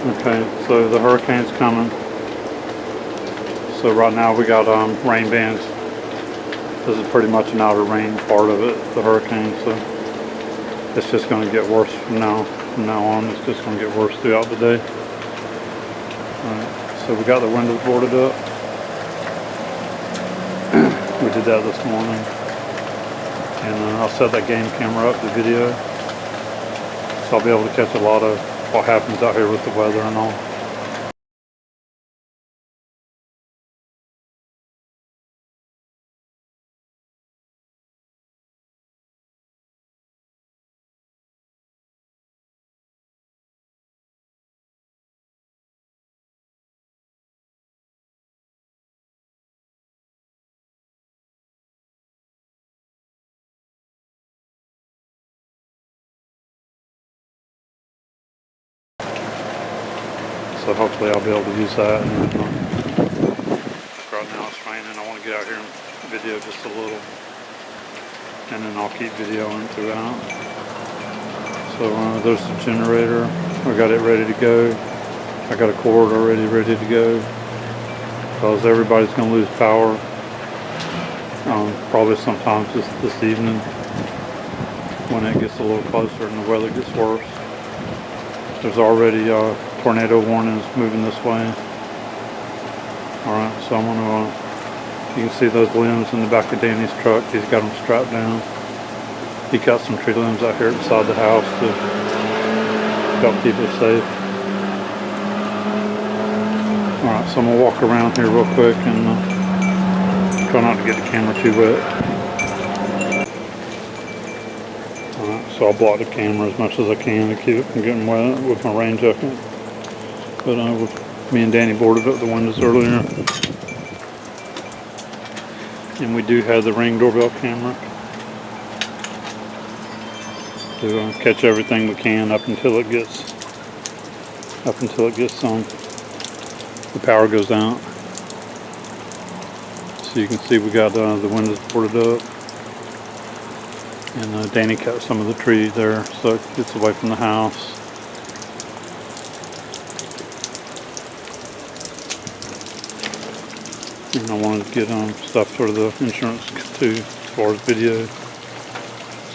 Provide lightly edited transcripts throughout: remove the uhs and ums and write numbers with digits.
Okay, so the hurricane's coming. So right now we got rain bands. This is pretty much an outer rain part of it, the hurricane. So it's just going to get worse from now on. It's just going to get worse throughout the day. Alright, so we got the windows boarded up. We did that this morning. And I'll set that game camera up, the video. So I'll be able to catch a lot of what happens out here with the weather and all. So hopefully I'll be able to use that. And, right now it's raining. I want to get out here and video just a little, and then I'll keep videoing throughout. So there's the generator. I got it ready to go. I got a cord already ready to go because everybody's going to lose power probably sometimes this evening when it gets a little closer and the weather gets worse. There's already tornado warnings moving this way. Alright, so I'm going to, you can see those limbs in the back of Danny's truck. He's got them strapped down. He got some tree limbs out here inside the house to help keep us safe. Alright, so I'm going to walk around here real quick and try not to get the camera too wet. So I'll block the camera as much as I can to keep it from getting wet with my rain jacket. But me and Danny boarded up the windows earlier. And we do have the Ring doorbell camera to catch everything we can up until it gets the power goes out. So you can see we got the windows boarded up. And Danny cut some of the trees there so it gets away from the house. And I wanted to get stuff for the insurance too, as far as video.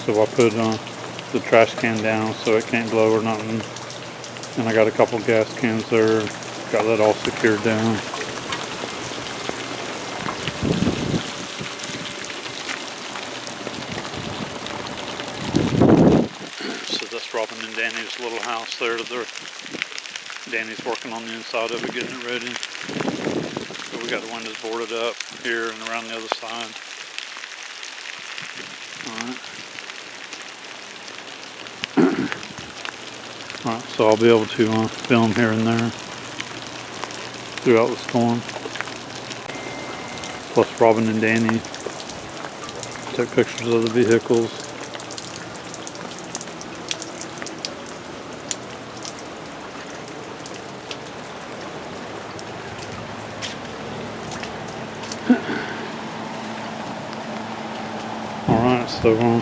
So I put the trash can down so it can't blow or nothing. And I got a couple gas cans there, got that all secured down. Robin and Danny's little house there. Danny's working on the inside of it, getting it ready. So we got the windows boarded up here and around the other side. Alright, so I'll be able to film here and there throughout the storm. Plus Robin and Danny took pictures of the vehicles. Alright, so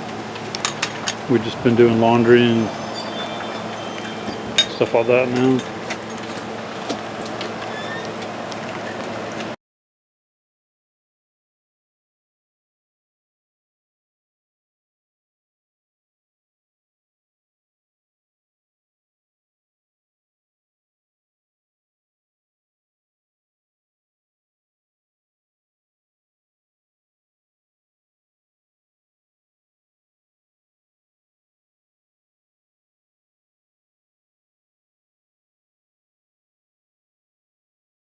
we've just been doing laundry and stuff like that now.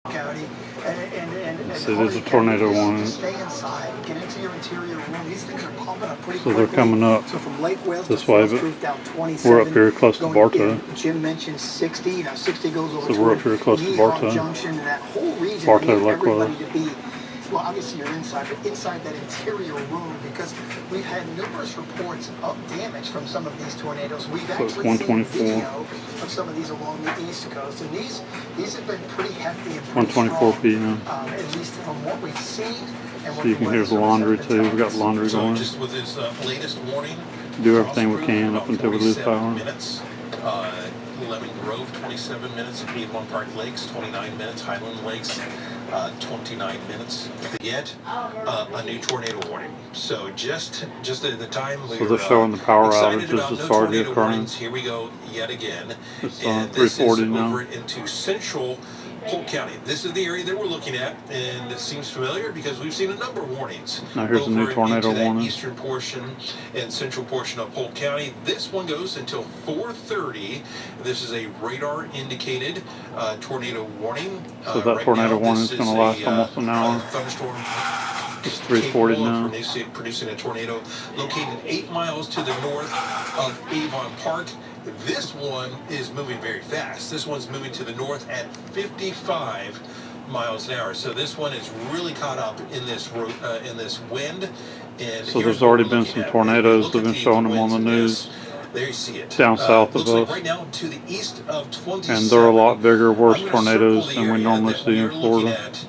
County, So there's a tornado warning. Stay inside, get into your interior room. These things are pumping up pretty So they're coming up so from Lake Wales this to way, Proof but down 27, we're up here close to Bartow. Jim mentioned 60. 60 goes over So we're up here close to Bartow. Junction, and that whole region. Bartow, Lake Wales. To be. Well, obviously you're inside, but inside that interior room, because we've had numerous reports of damage from some of these tornadoes. We've actually seen video of some of these along the East Coast, and these have been pretty hefty and pretty 124 strong, p.m. At least from what we've seen. And So you can hear the laundry too. We got laundry going. Just with his latest warning, do everything we can up until we lose power. 11 Grove, 27 minutes. Piedmont Park Lakes, 29 minutes. Highland Lakes, 29 minutes. Yet a new tornado warning. So just at the time we So they're showing the power excited outages about that's no already tornado occurring. warnings. Here we go yet again. It's And this is 3:40 now. over into central Polk County. This is the area that we're looking at, and it seems familiar because we've seen a number of warnings. Now here's a new over tornado into that warning. eastern portion and central portion of Polk County. This one goes until 4:30. This is a radar indicated tornado warning. So that tornado warning is going to last almost an hour. Thunderstorm. It's 3:40 now. Producing a tornado located 8 miles to the north of Avon Park. This one is moving very fast. This one's moving to the north at 55 miles an hour. So this one is really caught up in this wind. And So there's already been some tornadoes. They've been showing them on the news. There you see it. Down south of looks like us. right now to the east of 27. And they're a lot bigger, worse I'm gonna tornadoes circle the than we area normally that see in we're looking Florida. at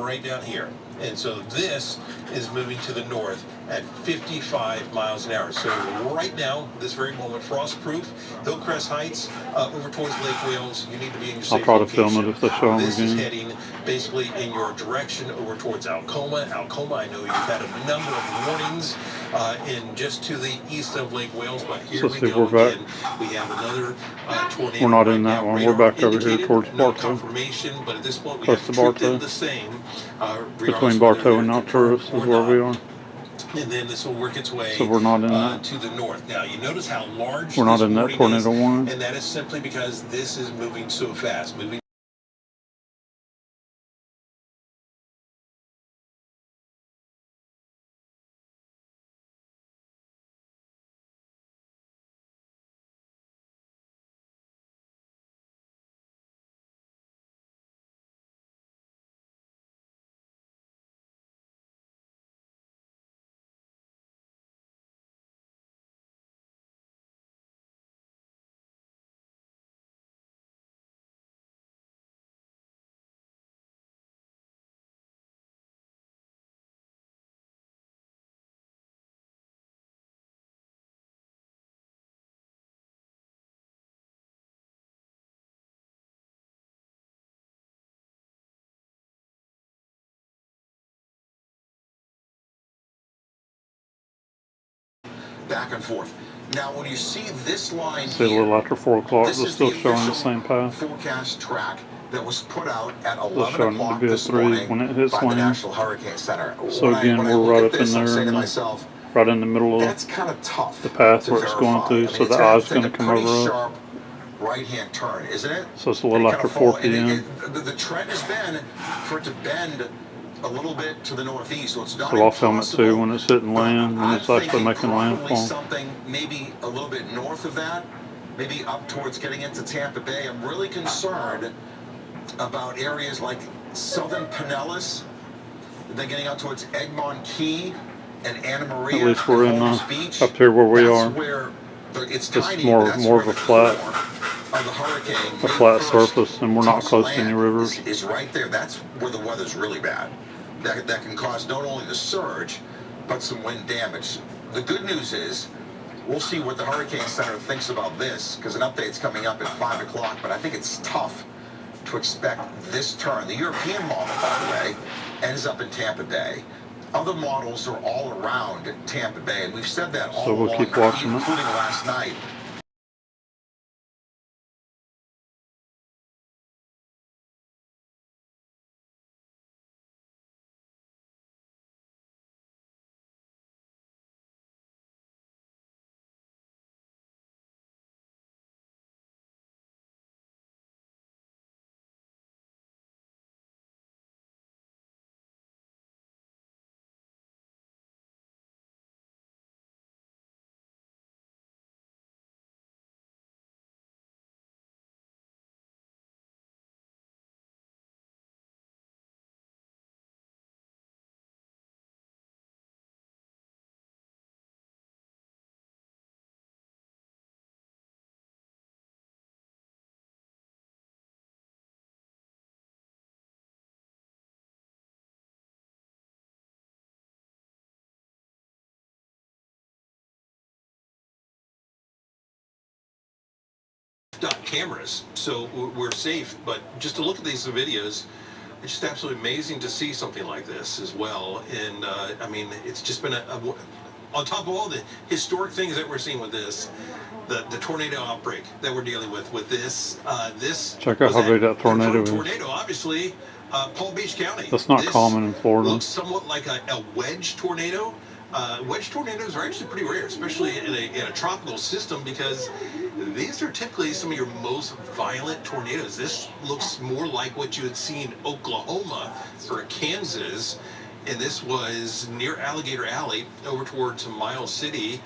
right down here. And so this is moving to the north at 55 miles an hour. So right now, this very moment, frost-proof, Hillcrest Heights, over towards Lake Wales, you need to be in your safe I'll try to location. film it if they show them This is again. heading basically in your direction over towards Alcoma. Alcoma, I know you've had a number of warnings in just to the east of Lake Wales, but here So we see, go we're back. again. We have another tornado. We're not in right that now. one. We're Radar back over here indicated, towards no Bartow. confirmation, but at this point we Close have to treated them Bartow. the same. Between Bartow and Alturas is where we are. And then this will work its way So we're not in that. to the north. Now you notice how large We're not this in that warning tornado is, warning. and that is simply because this is moving so fast. Moving back and forth. Now, when you see this line See, a here, little after 4 o'clock, this they're is still the showing the official same path. forecast track that was put out at They're 11 showing it to o'clock be a this 3 morning when it hits by the land. National Hurricane Center. So again, when I we're look right at up in this, I'm there, saying to in myself, right in the middle of that's kind of tough. the path to where it's going verify. through, I mean, so it's the gonna eye's take going to a come pretty over us. sharp right-hand turn, isn't it? So it's a little after 4 p.m. The trend has been for it to bend a little bit to the northeast, so it's not So I'll film it impossible, too when it's hitting but land, when I'm it's actually thinking making probably landfall. something maybe a little bit north of that, maybe up towards getting into Tampa Bay. I'm really concerned about areas like southern Pinellas, then getting out towards Egmont Key and Anna Maria. At least we're in Holmes Beach. up here where we That's are. Where it's It's tiny, more but that's of where a the flat, core of the hurricane, a May flat 1st, surface, and we're not touched close to any land rivers. is right there. That's where the weather's really bad. That can cause not only the surge, but some wind damage. The good news is, we'll see what the Hurricane Center thinks about this, because an update's coming up at 5 o'clock, but I think it's tough to expect this turn. The European model, by the way, ends up in Tampa Bay. Other models are all around Tampa Bay, and we've said that all So we'll along, keep watching it. including last night. cameras, so we're safe. But just to look at these videos, it's just absolutely amazing to see something like this as well. And I mean, it's just been on top of all the historic things that we're seeing with this, the tornado outbreak that we're dealing with this. Check out how big that tornado is. Tornado, obviously, Palm Beach County. That's not common in Florida. Looks somewhat like a wedge tornado. Wedge tornadoes are actually pretty rare, especially in a tropical system, because these are typically some of your most violent tornadoes. This looks more like what you had seen in Oklahoma or Kansas, and this was near Alligator Alley over towards Miles City,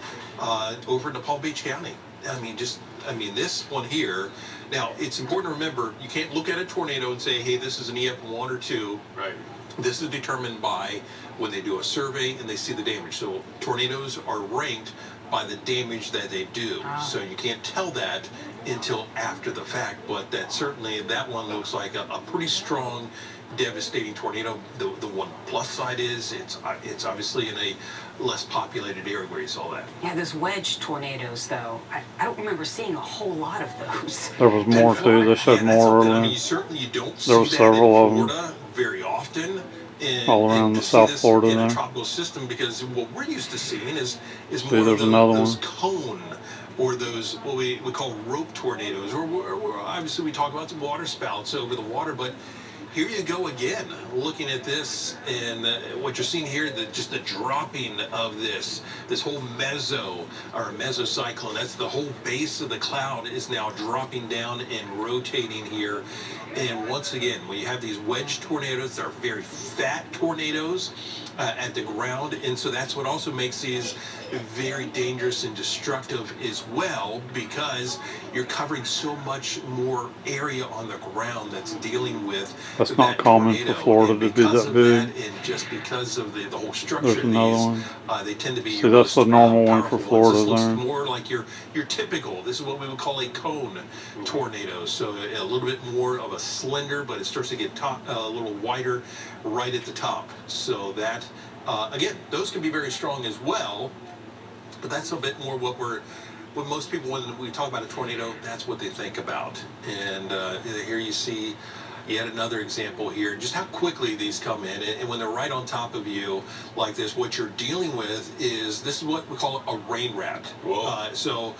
over into Palm Beach County. I mean, this one here. Now, it's important to remember, you can't look at a tornado and say, hey, this is an EF1 or 2. Right. This is determined by when they do a survey and they see the damage. So tornadoes are ranked by the damage that they do. So you can't tell that until after the fact, but that one looks like a pretty strong, devastating tornado. The one plus side is it's obviously in a less populated area where you saw that. Yeah, those wedge tornadoes, though, I don't remember seeing a whole lot of those. There was more too. They showed more earlier. I mean, you don't see There were several of them. Florida very often. All around the South Florida in there. a tropical system, because what we're used to seeing is See, more there's of another those one. cone, or those what we call rope tornadoes, or obviously we talk about some water spouts over the water. But here you go again, looking at this, and what you're seeing here, just the dropping of this whole mesocyclone. That's the whole base of the cloud is now dropping down and rotating here. And once again, when you have these wedge tornadoes, they're very fat tornadoes at the ground, and so that's what also makes these very dangerous and destructive as well, because you're covering so much more area on the ground that's dealing with. That's not common for Florida to be that big. And just because of the whole structure There's of another these, one. they tend to be. See, that's the normal one for Florida This looks there. more like your typical. This is what we would call a cone tornado. So a little bit more of a slender, but it starts to get a little wider right at the top. So that again, those can be very strong as well. But that's a bit more what most people, when we talk about a tornado, that's what they think about. And here you see yet another example here, just how quickly these come in. And when they're right on top of you like this, what you're dealing with is, this is what we call a rain rat. So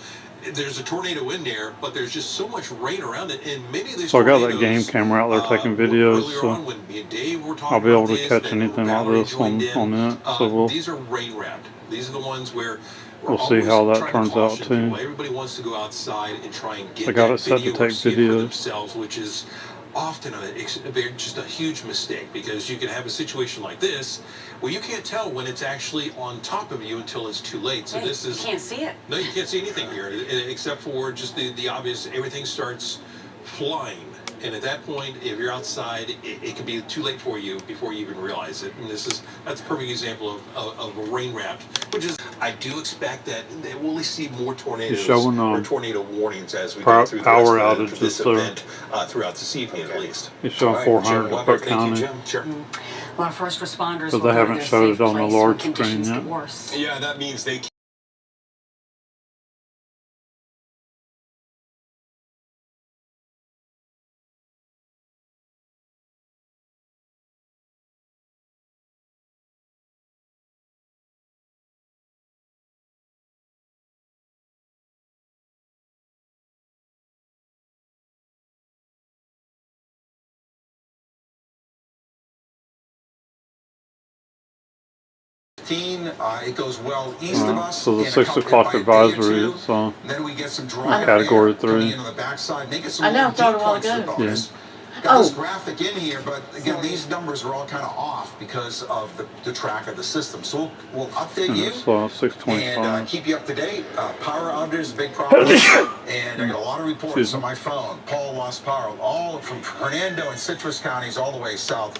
there's a tornado in there, but there's just so much rain around it. And many of these So I got tornadoes, that game camera out there taking videos, earlier so on when me and Dave were talking I'll be able about to catch and anything like Valerie this on joined in, it. So these are rain wrapped. These are the ones where we'll see how that turns out too. people. Everybody wants to go outside and try and get I got that it set to video or take see it for videos. themselves, which is often just a huge mistake, because you can have a situation like this where you can't tell when it's actually on top of you until it's too late. So this is, You can't see it. no, you can't see anything here except for just the obvious. Everything starts flying. And at that point, if you're outside, it can be too late for you before you even realize it. And that's a perfect example of a rain wrapped, which is, I do expect that we'll see more tornadoes showing, or tornado warnings as we go through the power rest outages of this there. event throughout this evening at least. It's showing All 400 Jim in Polk Weber, County. Thank you, Jim. Sure. A lot of first responders But will they go to haven't their showed safe it on the place large when screen conditions yet. get worse. Yeah, that means they It goes well east of us. So the in a 6 couple- o'clock by a day or advisory two. is Then we get some dry Category air coming 3. in on the backside. Make it some I know, more I thought deep a while points of ago. bonus. Got this graphic in here, but again, these numbers are all kind of off because of the track of the system. So we'll update you It's and 625. keep you up to date. Power outages, big problem. And I got a lot of reports Excuse on me. my phone. Paul lost power, all from Hernando and Citrus counties all the way south.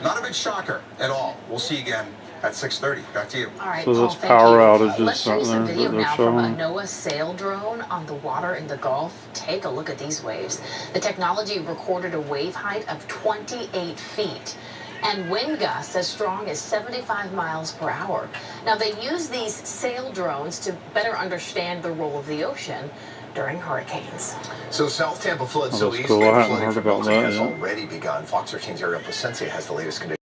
Not a big shocker at all. We'll see you again at 6:30. Back to you. All right, So Paul, that's thank power you. outages Let's show right you some there video that they're now from a showing. NOAA sail drone on the water in the Gulf. Take a look at these waves. The technology recorded a wave height of 28 feet and wind gusts as strong as 75 miles per hour. Now, they use these sail drones to better understand the role of the ocean during hurricanes. So South Tampa floods Oh, so that's easily, cool. I hadn't flooding heard from about Milton that has yet. already begun. Fox 13's Ariel Placencia has the latest conditions.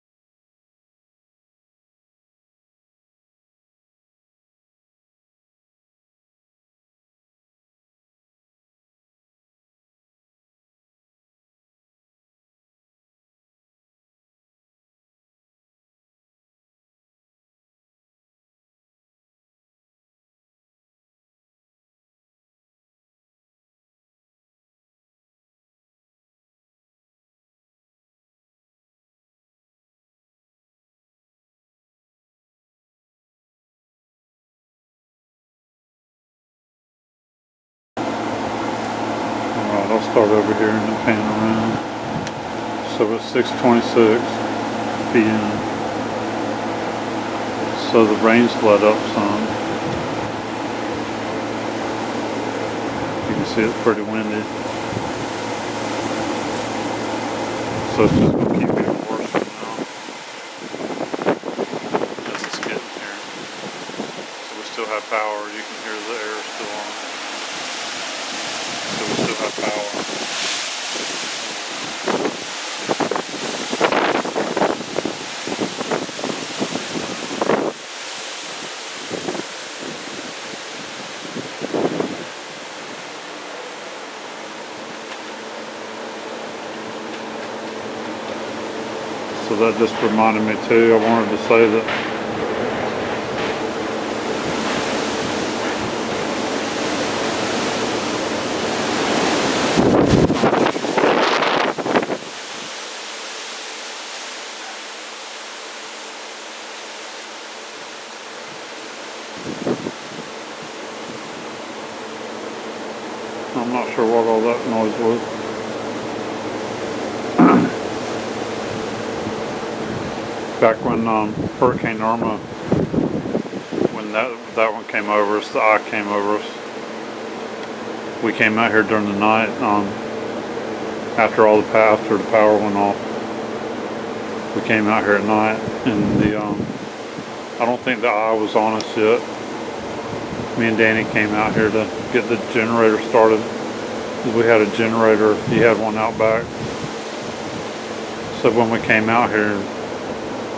Alright, I'll start over here and then pan around. So it's 6:26 p.m. So the rain's let up some. You can see it's pretty windy. So it's just gonna keep getting worse from now as it's getting here. So we still have power. You can hear the air still on. So we still have power. So that just reminded me too, I wanted to say that I'm not sure what all that noise was. Back when Hurricane Irma, when that one came over us, the eye came over us. We came out here during the night after the power went off. We came out here at night, and I don't think the eye was on us yet. Me and Danny came out here to get the generator started. We had a generator. He had one out back. So when we came out here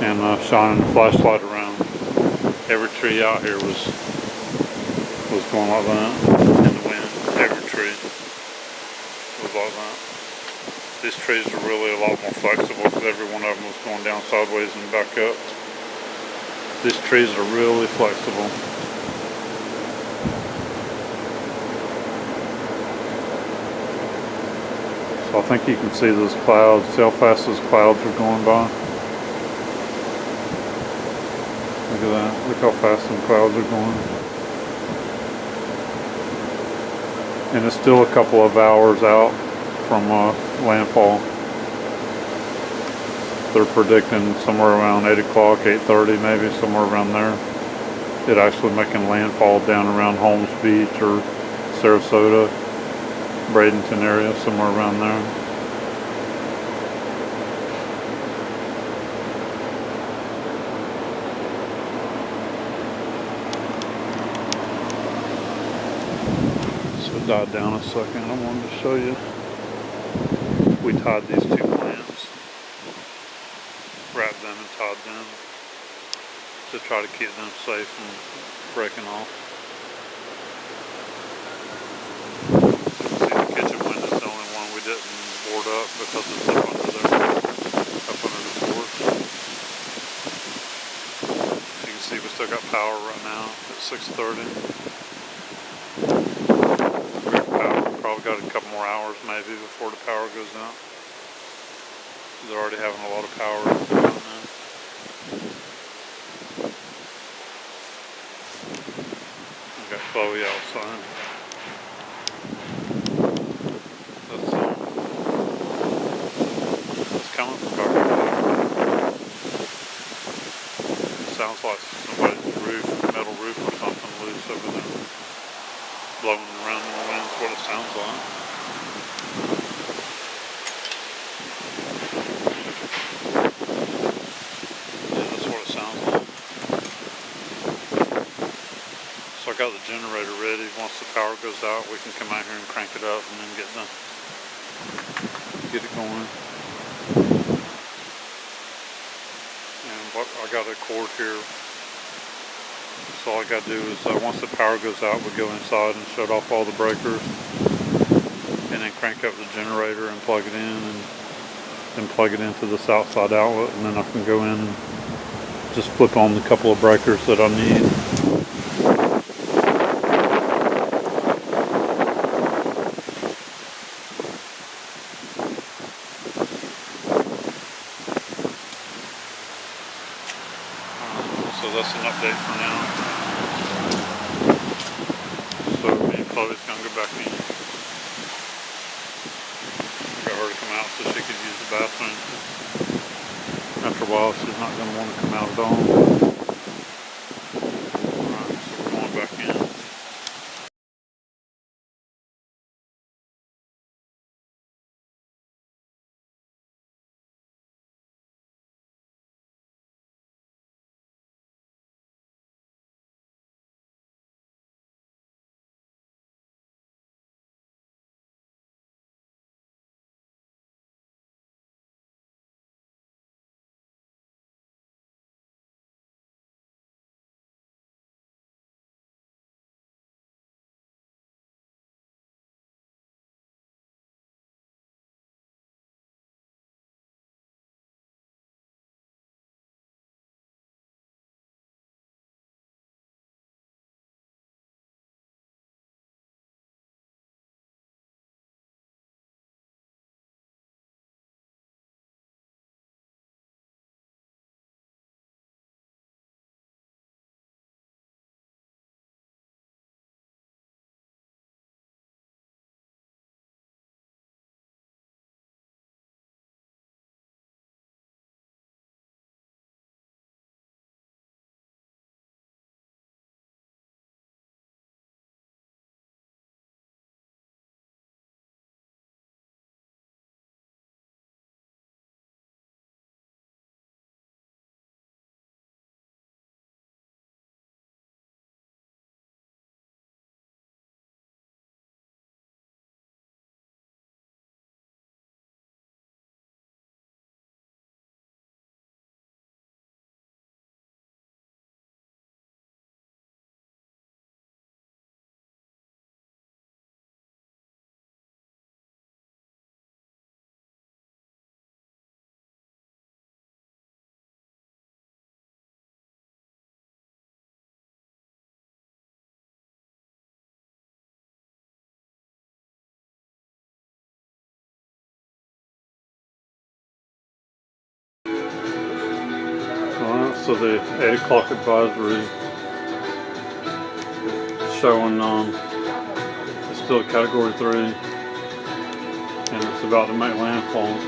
and shining the flashlight around, every tree out here was going like that in the wind. Every tree was like that. These trees are really a lot more flexible because every one of them was going down sideways and back up. These trees are really flexible. So I think you can see those clouds. See how fast those clouds are going by? Look at that. Look how fast some clouds are going. And it's still a couple of hours out from landfall. They're predicting somewhere around 8 o'clock, 8:30 maybe, somewhere around there. It actually making landfall down around Holmes Beach or Sarasota, Bradenton area, somewhere around there. So it died down a second. I wanted to show you. We tied these two plants, wrapped them and tied them to try to keep them safe from breaking off. See, the kitchen window's the only one we didn't board up because it's up under there, up under the porch. As you can see, we still got power right now at 6:30. Probably got a couple more hours maybe before the power goes out. They're already having a lot of power right now. I got Chloe outside. That's coming from back over there. It sounds like somebody's roof, metal roof or something loose over there. Blowing around in the wind is what it sounds like. Yeah, that's what it sounds like. So I got got the generator ready. Once the power goes out, we can come out here and crank it up and then get it going. And I got a cord here. So all I got to do is once the power goes out, we go inside and shut off all the breakers, and then crank up the generator and plug it in, and then plug it into the south side outlet, and then I can go in and just flip on the couple of breakers that I need. So that's an update for now. So me and Chloe's gonna go back in. I got her to come out so she could use the bathroom. After a while, she's not gonna want to come out at all. Alright, so we're going back in. Alright, so the 8 o'clock advisory showing it's still a category 3 and it's about to make landfall.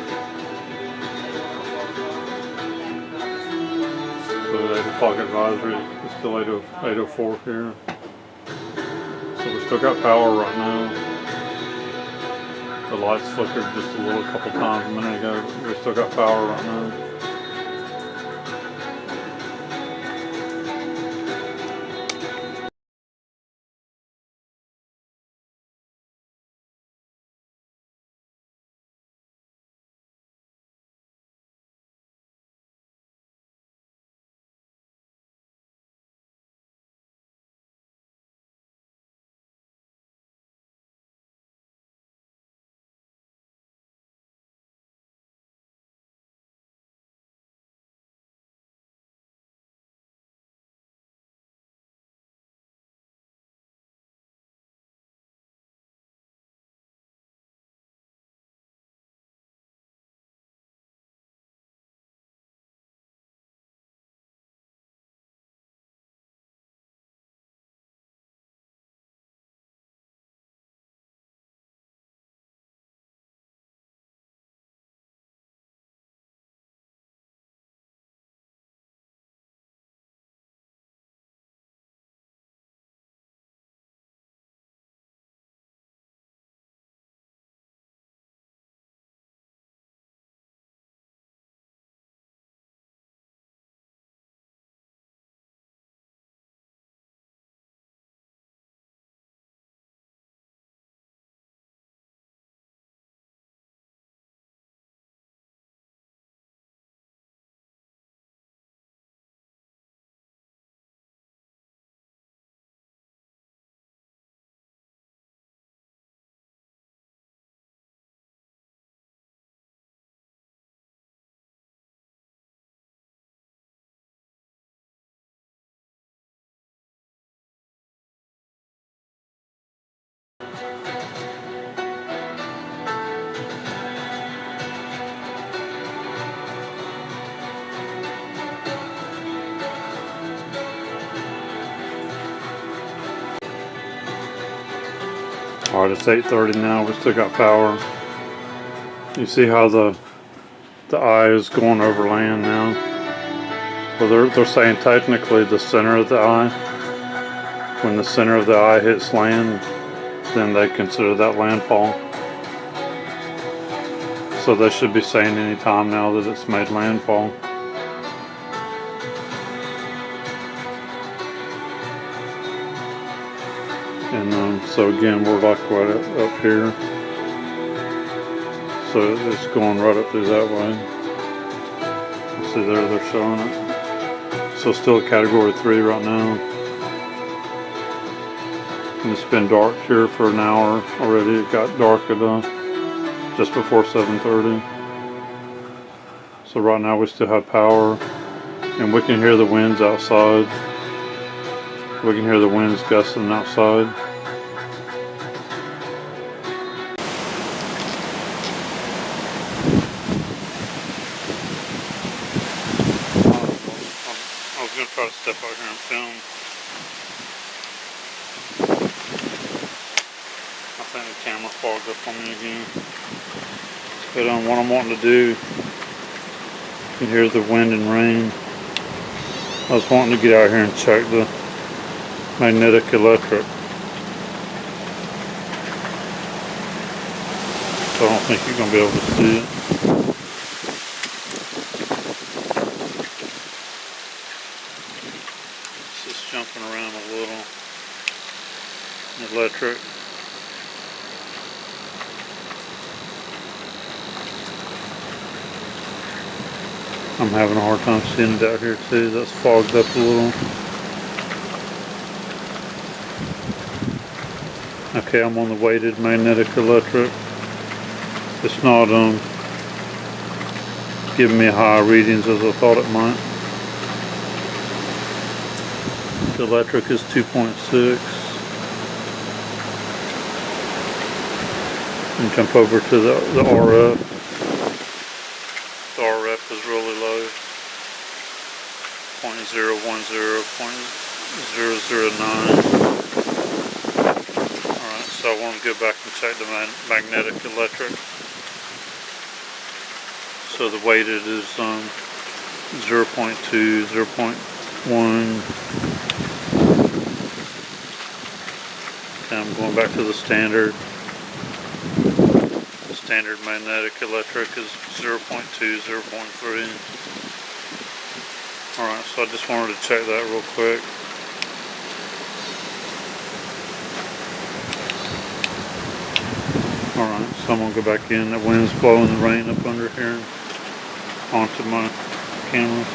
So the 8 o'clock advisory is still 8:04 here. So we still got power right now. The lights flickered just a couple times a minute ago. We still got power right now. Alright, it's 8:30 now. We still got power. You see how the eye is going over land now? Well, they're saying technically the center of the eye. When the center of the eye hits land, then they consider that landfall. So they should be saying any time now that it's made landfall. And so again, we're like right up here. So it's going right up through that way. You see there, they're showing it. So still category 3 right now. And it's been dark here for an hour already. It got dark at just before 7:30. So right now we still have power, and we can hear the winds outside. We can hear the winds gusting outside. I was going to try to step out here and film. I think the camera fogged up on me again. But what I'm wanting to do, you can hear the wind and rain. I was wanting to get out here and check the magnetic electric. So I don't think you're going to be able to see it. It's just jumping around a little. Electric. I'm having a hard time seeing it out here too. That's fogged up a little. Okay, I'm on the weighted magnetic electric. It's not giving me high readings as I thought it might. The electric is 2.6. And jump over to the RF. The RF is really low. 0.010, 0.009. Alright, so I want to go back and check the magnetic electric. So the weighted is 0.2, 0.1. Okay, I'm going back to the standard. The standard magnetic electric is 0.2, 0.3. Alright, so I just wanted to check that real quick. Alright, so I'm going to go back in. The wind's blowing the rain up under here onto my camera.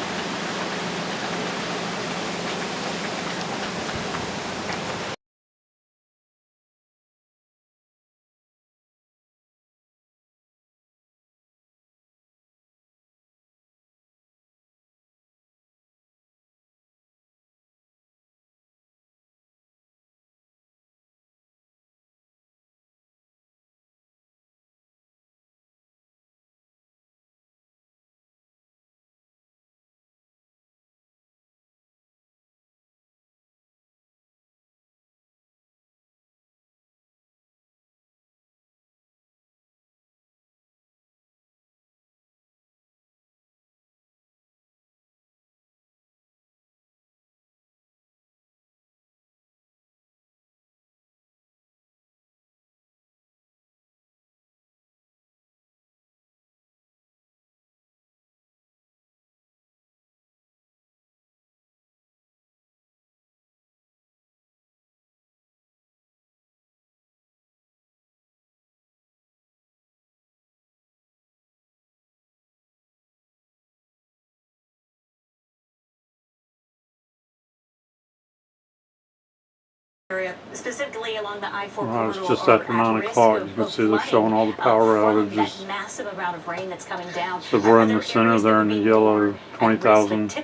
Area, specifically along the I-4 Alright, it's corridor, just after 9 o'clock. You can see they're showing all the power outages. That massive amount of rain that's coming down. So we're in the center there in the yellow, 20,000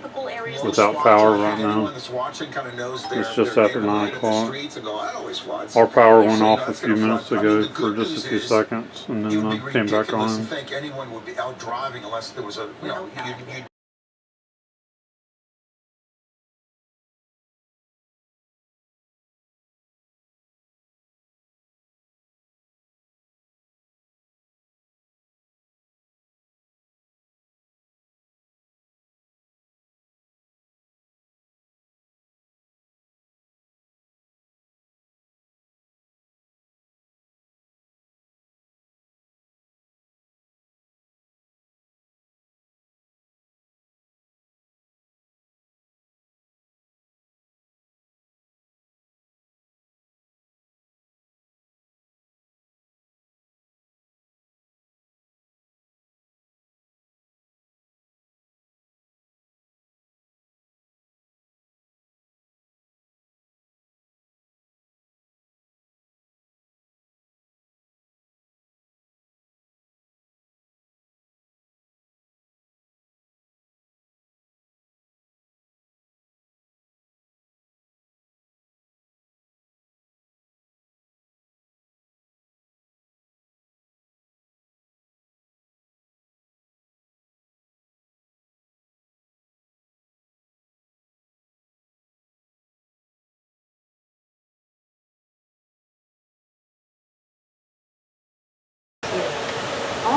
without power right now. It's just after 9 o'clock. Our power went off a few minutes ago for just a few seconds and then came back on.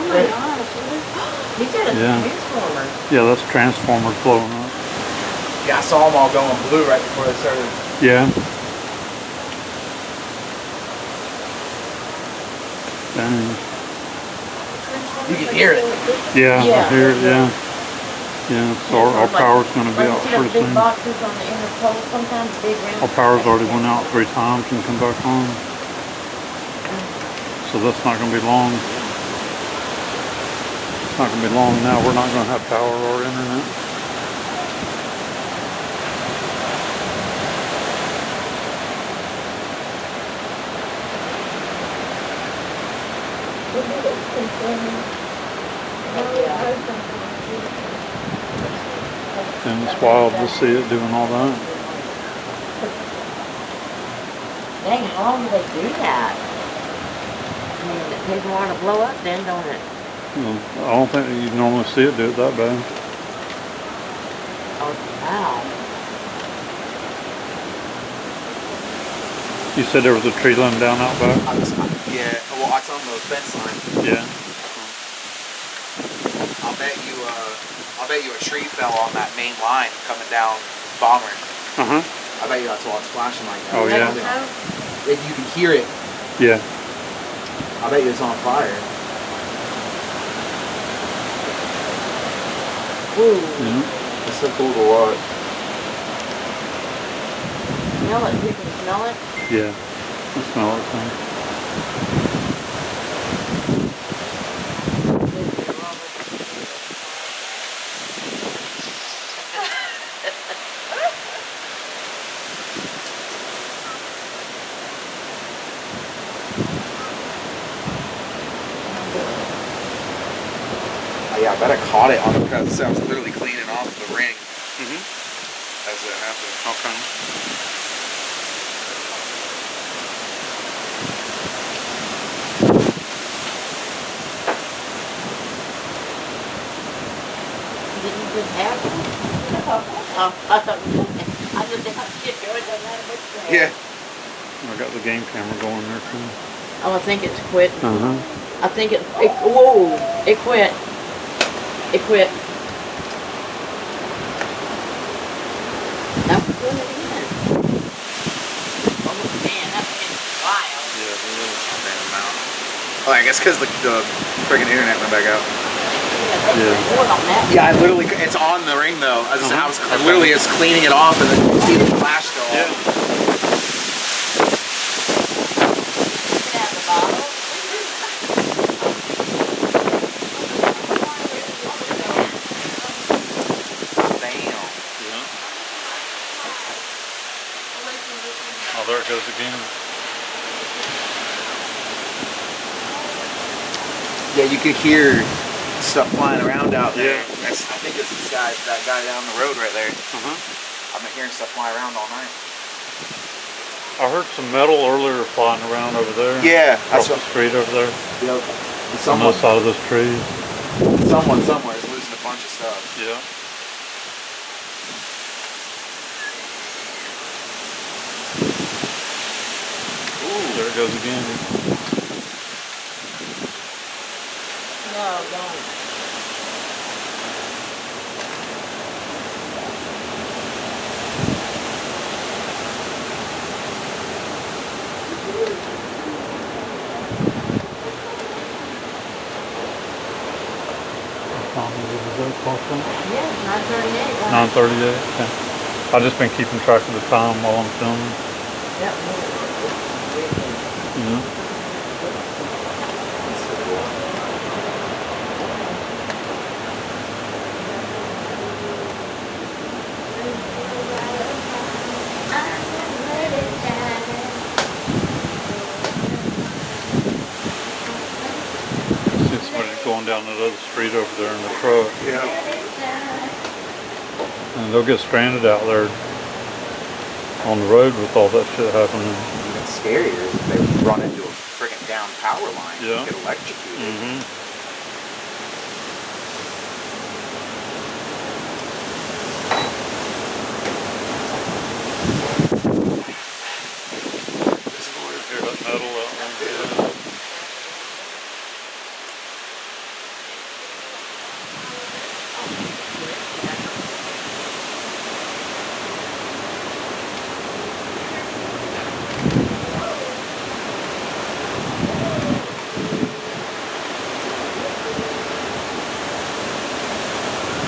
He said a Yeah. transformer. Yeah, that's transformers blowing up. Yeah, I saw them all going blue right before they started. Yeah. Dang. You can hear it. Yeah, Yeah. I hear it, yeah. Yeah, so our power's gonna be out Like, you see those pretty big soon. boxes on the inner pole sometimes, big round. Our power's already went out 3 times and come back on. So that's not gonna be long. It's not gonna be long now. We're not gonna have power or internet. And it's wild to see it doing all that. Dang, how long do they do that? I mean, it takes a while to blow up then, don't it? You know, I don't think you normally see it do it that bad. Oh, wow. You said there was a tree limb down out back? Yeah, well, it's on the fence line. Yeah. I'll bet you a tree fell on that main line coming down Bomber. Uh-huh. I bet you that's why it's flashing like that. Oh, yeah. If you can hear it, Yeah. I bet you it's on fire. Ooh. Yeah. It's so cool to watch. Smell it, you can smell it. Yeah. I smell it. Too. Yeah, I bet I caught it on the because I was literally cleaning off the ring Mm-hmm. as it happened. Okay. Did you just have one? Oh, I thought you did. I just think I'd get yours on that big thing. Yeah. I got the game camera going there too. Oh, I think it's quit. Uh-huh. I think it whoa, it quit. It quit. That was doing it again. Oh man, that's been wild. Yeah, it is. Oh, I guess because the friggin' internet went back out. Yeah. More on that. Yeah, I literally, it's on the ring though. I was, Uh-huh. I literally just cleaning it off and then you see the flash go off. Yeah. You can have the bottle. Damn. Yeah. Oh, there it goes again. Yeah, you could hear stuff flying around out there. Yeah. I think it's this guy, that guy down the road right there. Uh-huh. I've been hearing stuff fly around all night. I heard some metal earlier flying around over there. Yeah, Across that's the what. street over there. Yep. On Someone, the side of those trees. someone somewhere is losing a bunch of stuff. Yeah. Ooh, there it goes again. No, don't. Yeah, 9:38. 9:38. Okay. I've just been keeping track of the time while I'm filming. Yep. Yeah. See somebody going down that other street over there in the truck. Yeah. And they'll get stranded out there on the road with all that shit happening. Even scarier is if they run into a friggin' down power line. Yeah. Get electrocuted. Mm-hmm. Hear that metal out there. Yeah.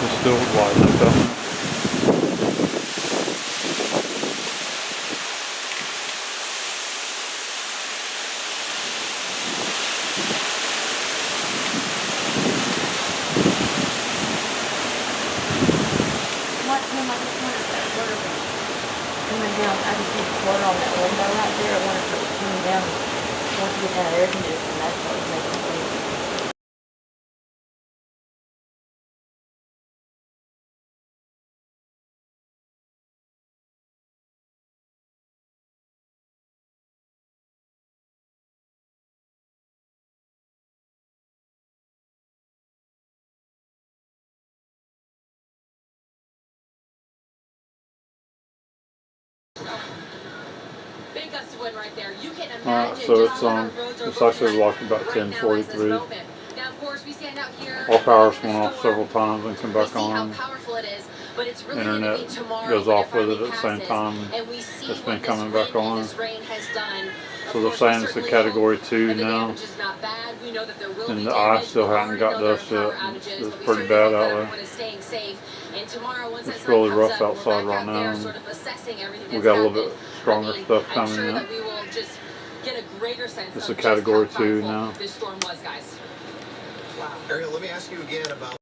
It's still light like that. What time I just wondered if that water was coming down. I just need water on that window right there. I wonder if it was coming down. Once you get that air conditioner, that's what was making it leak. Big gust of wind right there. You can Alright, imagine so just what our roads are it's looking actually like locked about right now as this 10:43. moment. Now, of course, we stand out here. All powers went in the off storm. several times and come We back see how on. powerful it is, but it's really going to Internet be tomorrow goes when it off with it finally at the same passes, time. and we see It's what been this coming wind back and on. this rain has done. Of So they're course, saying we it's a certainly category hope 2 that the now. damage is not bad. We know that there will be And the damage. I still We haven't already got know there are this power yet. outages, It's but we pretty certainly bad hope that out everyone there. is staying safe. And tomorrow, once that It's sun really comes rough up, we're outside back right out now. there sort of assessing everything We that's got a little happened. bit stronger stuff I'm coming sure in. that we will just get a greater sense It's of a just how category 2 powerful now. this storm was, guys. Wow. Ariel, let me ask you again about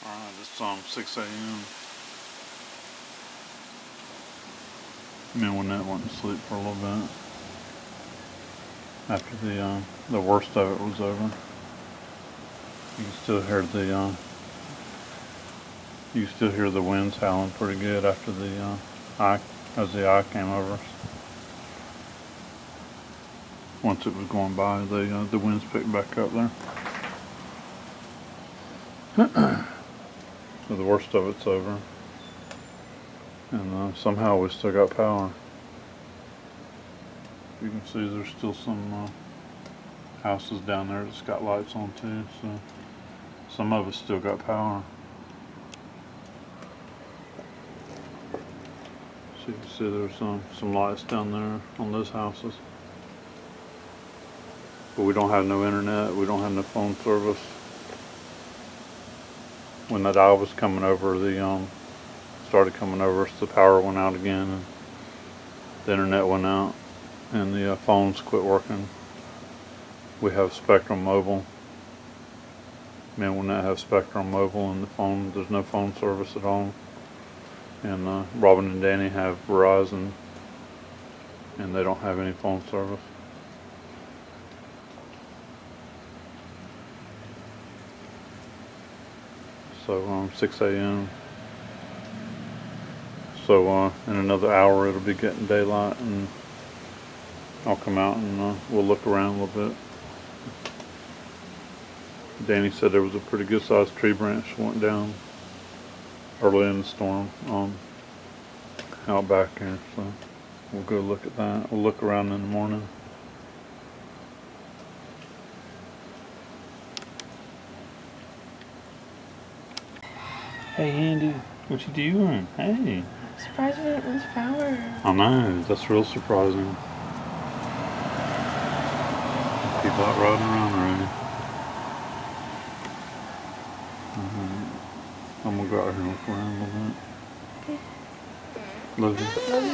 Alright, it's 6 a.m. Me and Lynette went to sleep for a little bit after the worst of it was over. You can still hear the winds howling pretty good after the eye came over. Once it was going by, the winds picked back up there. So the worst of it's over, and somehow we still got power. You can see there's still some houses down there that's got lights on too, so some of us still got power. So you can see there's some lights down there on those houses. But we don't have no internet, we don't have no phone service. When that eye was coming over, started coming over, so the power went out again, and the internet went out, and the phones quit working. We have Spectrum Mobile. Me and Lynette have Spectrum Mobile, and there's no phone service at all. And Robin and Danny have Verizon, and they don't have any phone service. So 6 a.m. So in another hour it'll be getting daylight, and I'll come out and we'll look around a little bit. Danny said there was a pretty good sized tree branch that went down early in the storm out back here, so we'll go look at that. We'll look around in the morning. Hey Andy, what you doing? Hey. Surprised we didn't lose power. I know, that's real surprising. People out riding around already. I'm gonna go out here and look around a little bit. Okay. Love you. Love you.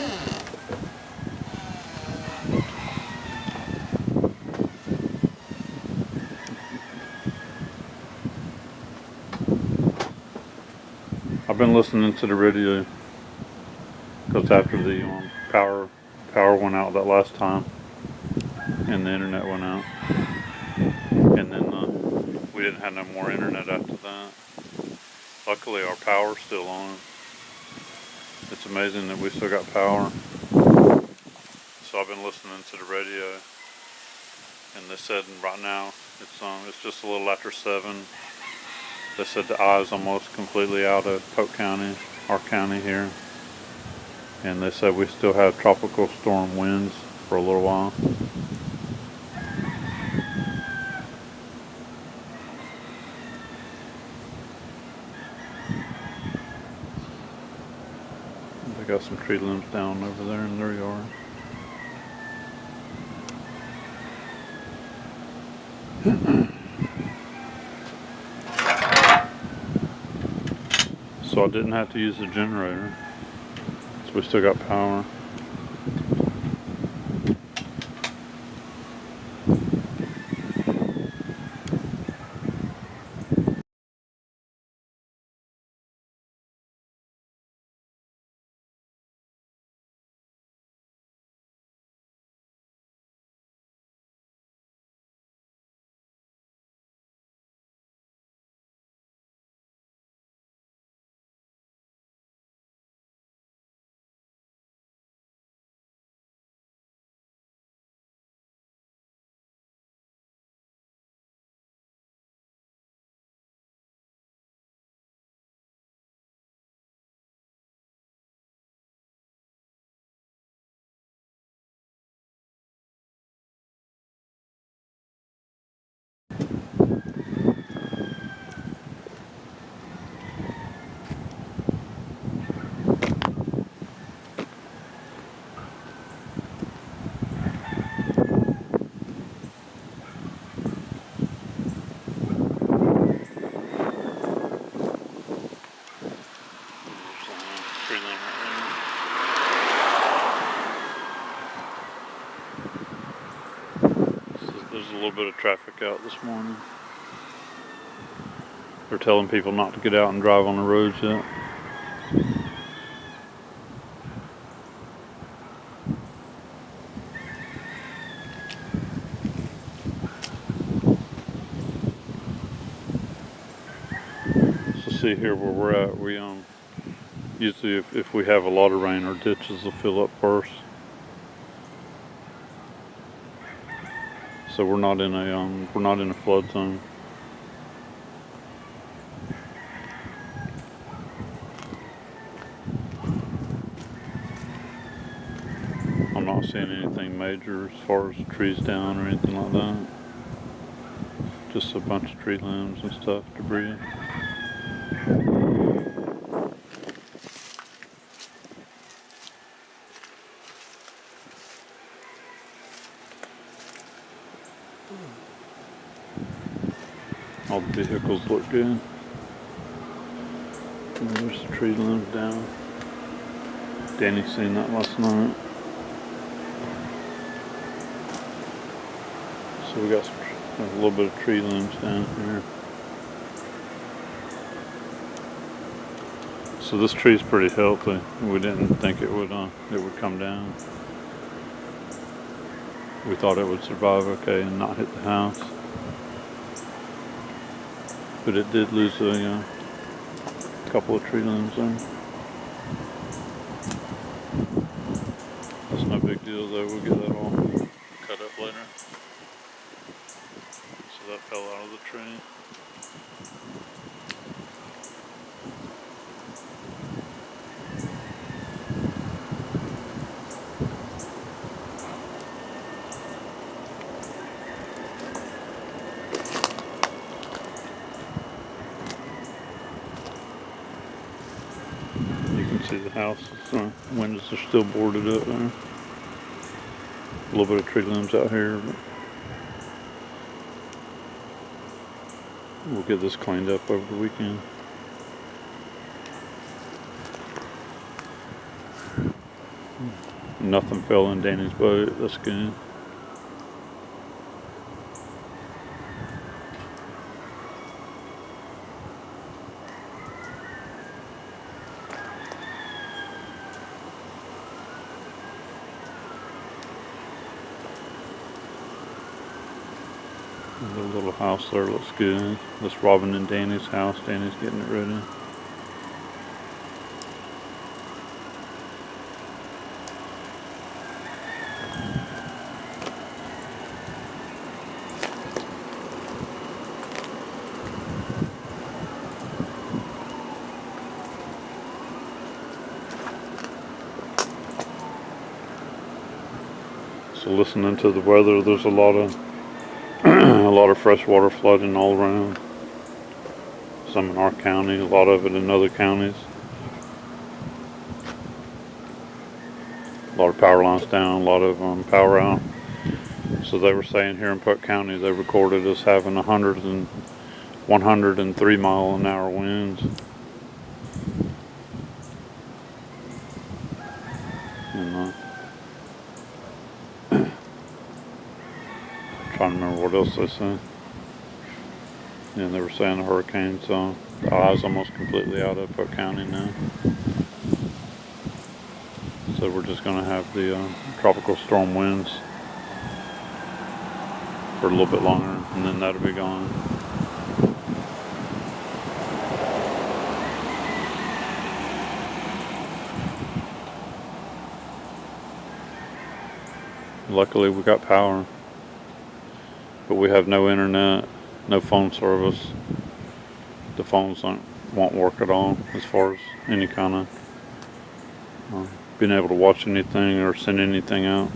I've been listening to the radio because after the power went out that last time, and the internet went out, and then we didn't didn't have no more internet after that. Luckily our power's still on. It's amazing that we still got power. So I've been listening to the radio, and they said right now it's just a little after 7. They said the eye is almost completely out of Polk County, our county here. And they said we still have tropical storm winds for a little while. They got some tree limbs down over there in their yard. So I didn't have to use the generator. So we still got power. There's a little bit of traffic out this morning. They're telling people not to get out and drive on the roads yet. So see here where we're at, we usually if we have a lot of rain, our ditches will fill up first. So we're not in a flood zone. I'm not seeing anything major as far as trees down or anything like that. Just a bunch of tree limbs and stuff, debris. All the vehicles look good. And there's the tree limbs down. Danny seen that last night. So we got a little bit of tree limbs down here. So this tree is pretty healthy. We didn't think it would come down. We thought it would survive okay and not hit the house. But it did lose a couple of tree limbs there. That's no big deal though, we'll get that all cut up later. So that fell out of the tree. See the house, windows are still boarded up there. A little bit of tree limbs out here, but we'll get this cleaned up over the weekend. Nothing fell in Danny's boat, that's good. The little house there looks good. That's Robin and Danny's house. Danny's getting it ready. So listening to the weather, there's a lot of a lot of freshwater flooding all around. Some in our county, a lot of it in other counties. A lot of power lines down, a lot of power out. So they were saying here in Polk County, they recorded us having 103 mile an hour winds. And trying to remember what else they said. And they were saying the hurricane's the eye's almost completely out of Polk County now. So we're just going to have the tropical storm winds for a little bit longer, and then that'll be gone. Luckily we got power, but we have no internet, no phone service. The phones won't work at all as far as any kind of being able to watch anything or send anything out.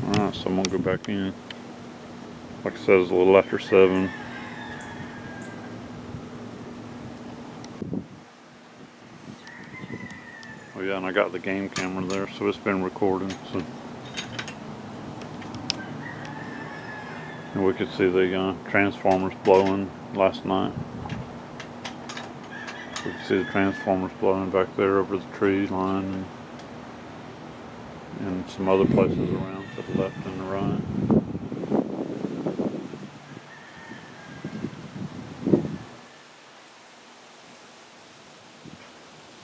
Alright, so I'm gonna go back in. Like I said, it's a little after 7. Oh yeah, and I got the game camera there, so it's been recording. So, and we could see the transformers blowing last night. We could see the transformers blowing back there over the tree line, and some other places around to the left and the right.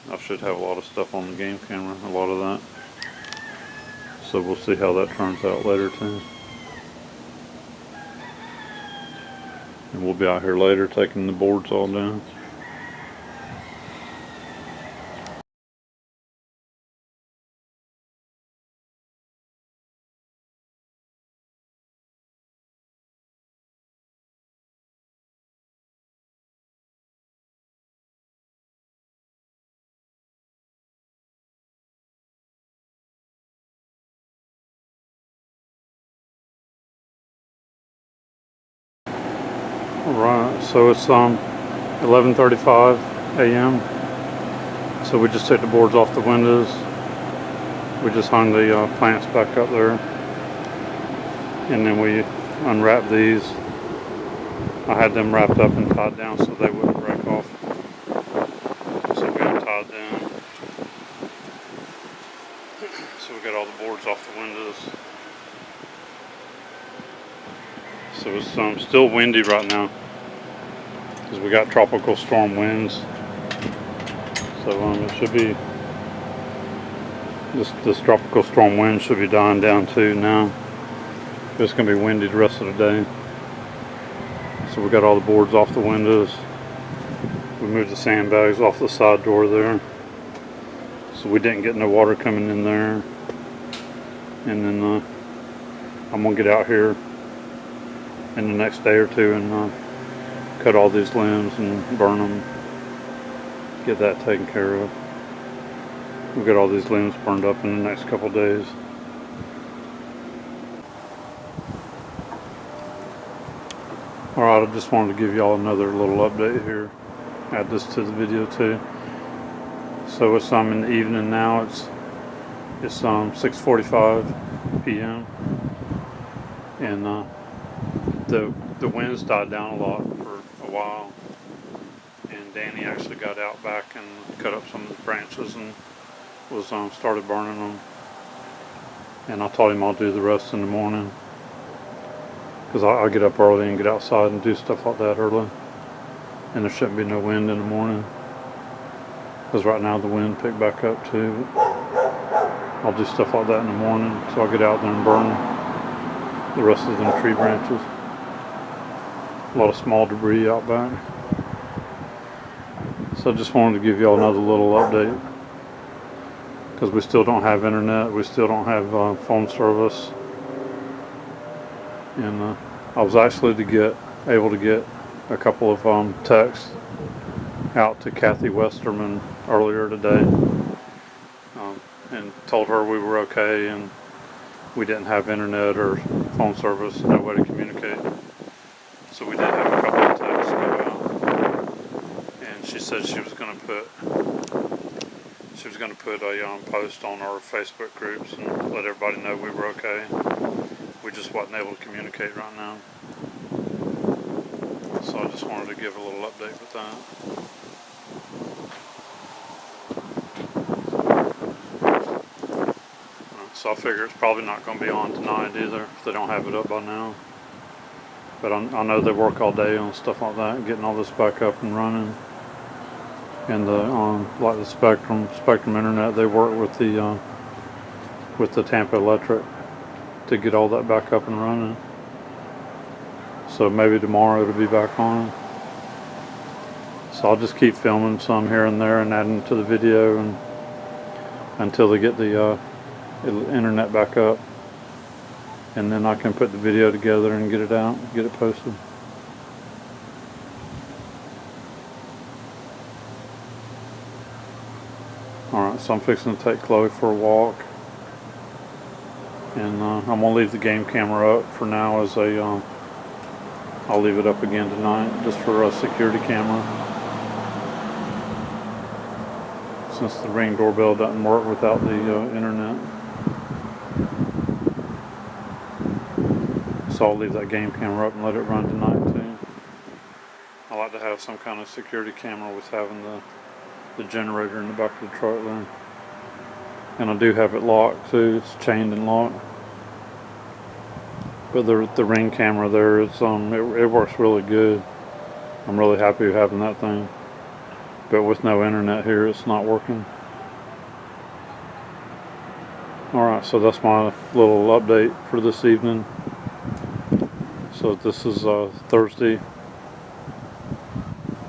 I should have a lot of stuff on the game camera, a lot of that. So we'll see how that turns out later too. And we'll be out here later taking the boards all down. Alright, so it's 11:35 a.m. So we just took the boards off the windows. We just hung the plants back up there, and then we unwrapped these. I had them wrapped up and tied down so they wouldn't break off. So we untied them. So we got all the boards off the windows. So it's still windy right now because we got tropical storm winds. So it should be this tropical storm wind should be dying down too now. It's gonna be windy the rest of the day. So we got all the boards off the windows. We moved the sandbags off the side door there, so we didn't get no water coming in there. And then I'm gonna get out here in the next day or two and cut all these limbs and burn them, get that taken care of. We'll get all these limbs burned up in the next couple days. Alright, I just wanted to give y'all another little update here, add this to the video too. So it's in the evening now, it's 6:45 p.m. and the winds died down a lot for a while, and Danny actually got out back and cut up some of the branches and was started burning them. And I told him I'll do the rest in the morning, because I'll get up early and get outside and do stuff like that early, and there shouldn't be no wind in the morning. because right now the wind picked back up too. I'll do stuff like that in the morning, so I'll get out there and burn the rest of them tree branches. A lot of small debris out back. So I just wanted to give y'all another little update, because we still don't have internet, we still don't have phone service, and I was actually able to get a couple of texts out to Kathy Westerman earlier today, and told her we were okay and we didn't have internet or phone service, no way to communicate. So we did have a couple of texts go out, and she said she was going to put a post on our Facebook groups and let everybody know we were okay. We just wasn't able to communicate right now. So I just wanted to give a little update with that. So I figure it's probably not going to be on tonight either, if they don't have it up by now. But I know they work all day on stuff like that, getting all this back up and running. And like the Spectrum Internet, they work with the Tampa Electric to get all that back up and running. So maybe tomorrow it'll be back on. So I'll just keep filming some here and there and adding to the video and until they get the internet back up, and then I can put the video together and get it out, get it posted. Alright, so I'm fixing to take Chloe for a walk, and I'm going to leave the game camera up for now as I'll leave it up again tonight just for a security camera, since the Ring doorbell doesn't work without the internet. So I'll leave that game camera up and let it run tonight too. I like to have some kind of security camera with having the generator in the back of the truck there. And I do have it locked too, it's chained and locked. But the Ring camera there, it works really good. I'm really happy with having that thing. But with no internet here, it's not working. Alright, so that's my little update for this evening. So this is Thursday.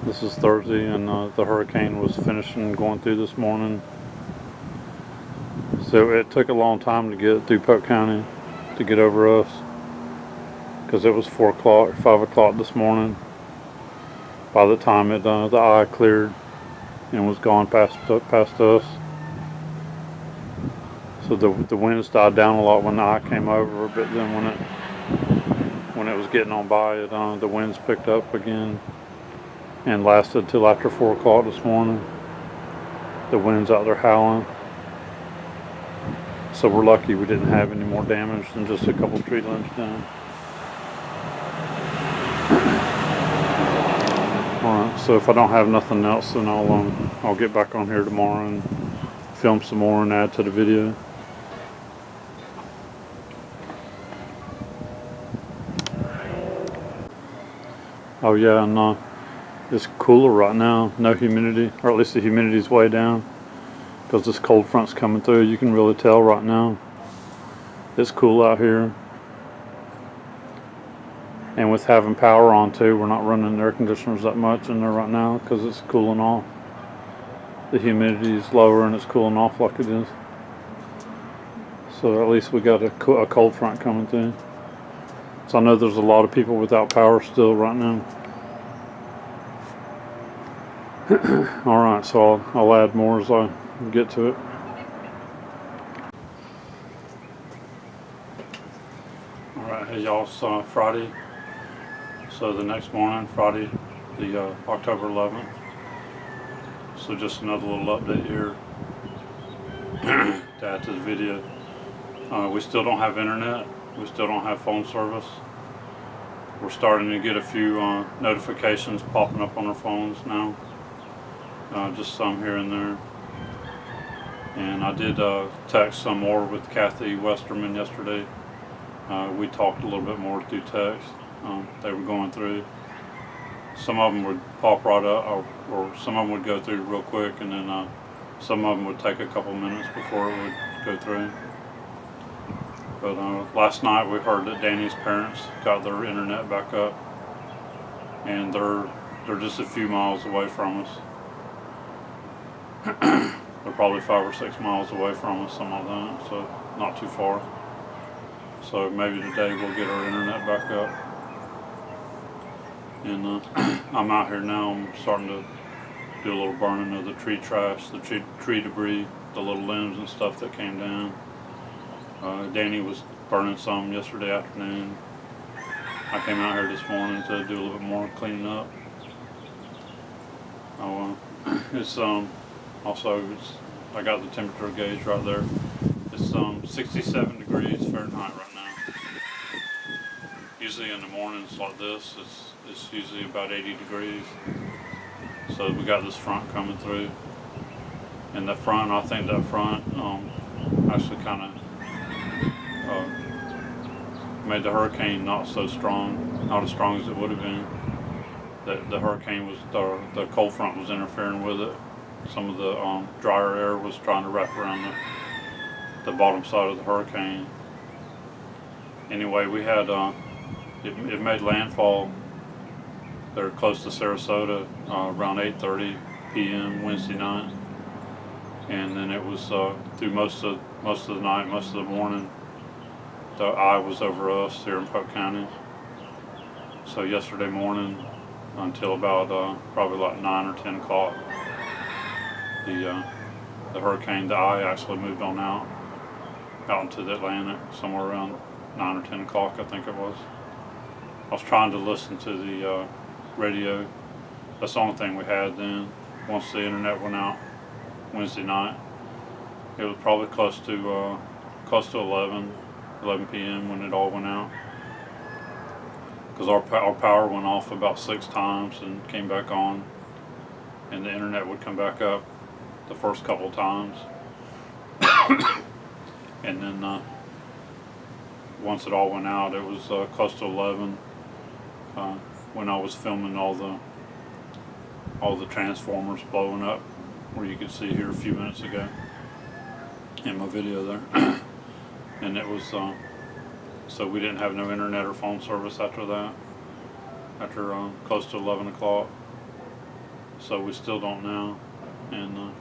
This is Thursday, and the hurricane was finishing going through this morning. So it took a long time to get through Polk County to get over us, because it was 4 o'clock, 5 o'clock this morning by the time the eye cleared and was gone past us. So the winds died down a lot when the eye came over, but then when it was getting on by it, the winds picked up again and lasted till after 4 o'clock this morning. The wind's out there howling. So we're lucky we didn't have any more damage than just a couple tree limbs down. Alright, so if I don't have nothing else, then I'll get back on here tomorrow and film some more and add to the video. Oh yeah, and it's cooler right now, no humidity, or at least the humidity's way down, because this cold front's coming through. You can really tell right now. It's cool out here. And with having power on too, we're not running the air conditioners that much in there right now because it's cooling off. The humidity is lower and it's cooling off like it is. So at least we got a cold front coming through. So I know there's a lot of people without power still right now. Alright, so I'll add more as I get to it. Alright, hey y'all, it's Friday. So the next morning, Friday, the October 11th. So just another little update here to add to the video. We still don't have internet. We still don't have phone service. We're starting to get a few notifications popping up on our phones now. Just some here and there. And I did text some more with Kathy Westerman yesterday. We talked a little bit more through text. They were going through. some of them would pop right up, or some of them would go through real quick, and then some of them would take a couple minutes before it would go through. But last night we heard that Danny's parents got their internet back up, and they're just a few miles away from us. They're probably 5 or 6 miles away from us, something like that, so not too far. So maybe today we'll get our internet back up. And I'm out here now. I'm starting to do a little burning of the tree trash, the tree debris, the little limbs and stuff that came down. Danny was burning some yesterday afternoon. I came out here this morning to do a little bit more cleaning up. I got the temperature gauge right there. It's 67 degrees Fahrenheit right now. Usually in the mornings like this, it's usually about 80 degrees. So we got this front coming through. And the front, I think that front actually kind of made the hurricane not so strong, not as strong as it would have been. The hurricane was, the cold front was interfering with it. Some of the drier air was trying to wrap around the bottom side of the hurricane. Anyway, we had, it made landfall there close to Sarasota around 8:30 p.m. Wednesday night. And then it was through most of the night, most of the morning, the eye was over us here in Polk County. So yesterday morning until about probably like 9 or 10 o'clock, the hurricane, the eye actually moved on out into the Atlantic, somewhere around 9 or 10 o'clock, I think it was. I was trying to listen to the radio. That's the only thing we had then. Once the internet went out Wednesday night, it was probably close to 11 p.m. when it all went out. Because our power went off about 6 times and came back on, and the internet would come back up the first couple times. And then once it all went out, it was close to 11 when I was filming all the transformers blowing up, where you could see here a few minutes ago in my video there. And it was so we didn't have no internet or phone service after that, after close to 11 o'clock. So we still don't now. And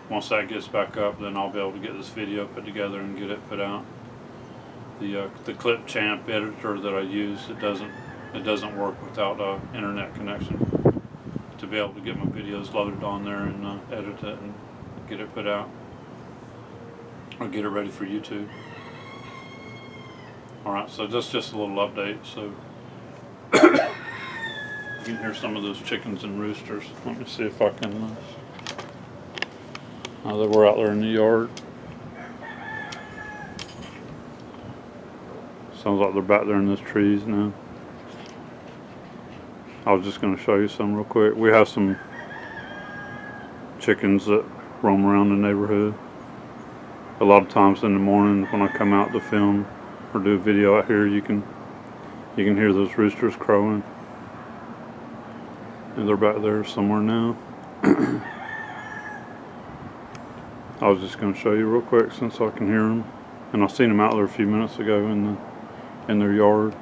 once that gets back up, then I'll be able to get this video put together and get it put out. The Clip Champ editor that I use, it doesn't work without internet connection to be able to get my videos loaded on there and edit it and get it put out, or get it ready for YouTube. Alright, so that's just a little update. So you can hear some of those chickens and roosters. Let me see if I can they were out there in the yard. Sounds like they're back there in those trees now. I was just going to show you some real quick. We have some chickens that roam around the neighborhood. A lot of times in the morning when I come out to film or do a video out here, you can hear those roosters crowing. And they're back there somewhere now. I was just going to show you real quick since I can hear them. And I seen them out there a few minutes ago in their yard.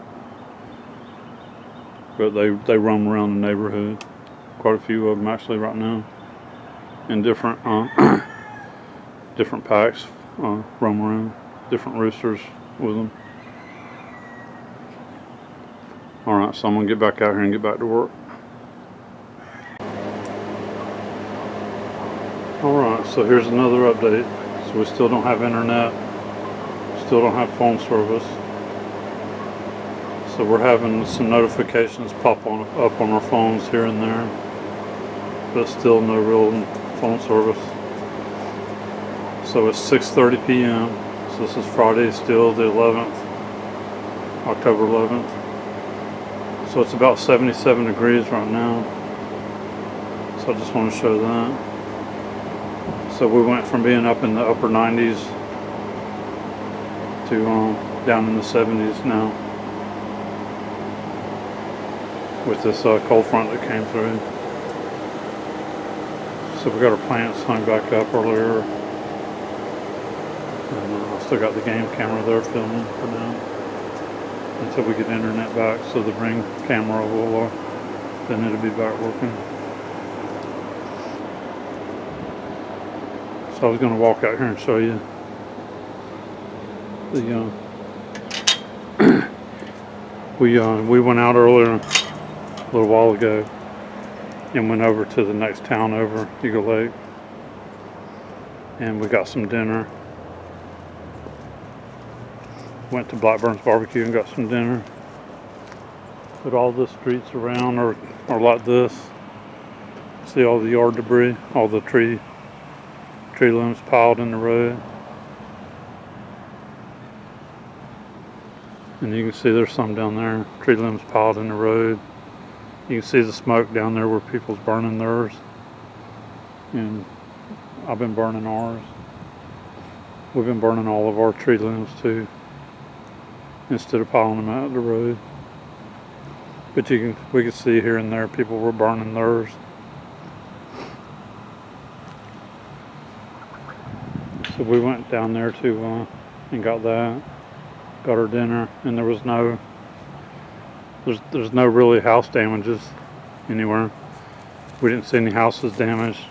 But they roam around the neighborhood. Quite a few of them actually right now. In different different packs roam around. Different roosters with them. Alright, so I'm going to get back out here and get back to work. Alright, so here's another update. So we still don't have internet. Still don't have phone service. So we're having some notifications pop up on our phones here and there. But still no real phone service. So it's 6:30 p.m. So this is Friday, still the 11th. October 11th. So it's about 77 degrees right now. So I just want to show that. So we went from being up in the upper 90s to down in the 70s now. with this cold front that came through. So we got our plants hung back up earlier, and I still got the game camera there filming for now until we get internet back. So the Ring camera will then it'll be back working. So I was going to walk out here and show you the we went out earlier a little while ago and went over to the next town over, Eagle Lake, and we got some dinner. Went to Blackburn's Barbecue and got some dinner. But all the streets around are like this. See all the yard debris, all the tree limbs piled in the road. And you can see there's some down there, tree limbs piled in the road. You can see the smoke down there where people's burning theirs. And I've been burning ours. We've been burning all of our tree limbs too, instead of piling them out of the road. But we can see here and there people were burning theirs. So we went down there to and got that, got our dinner, and there's no really house damages anywhere. We didn't see any houses damaged.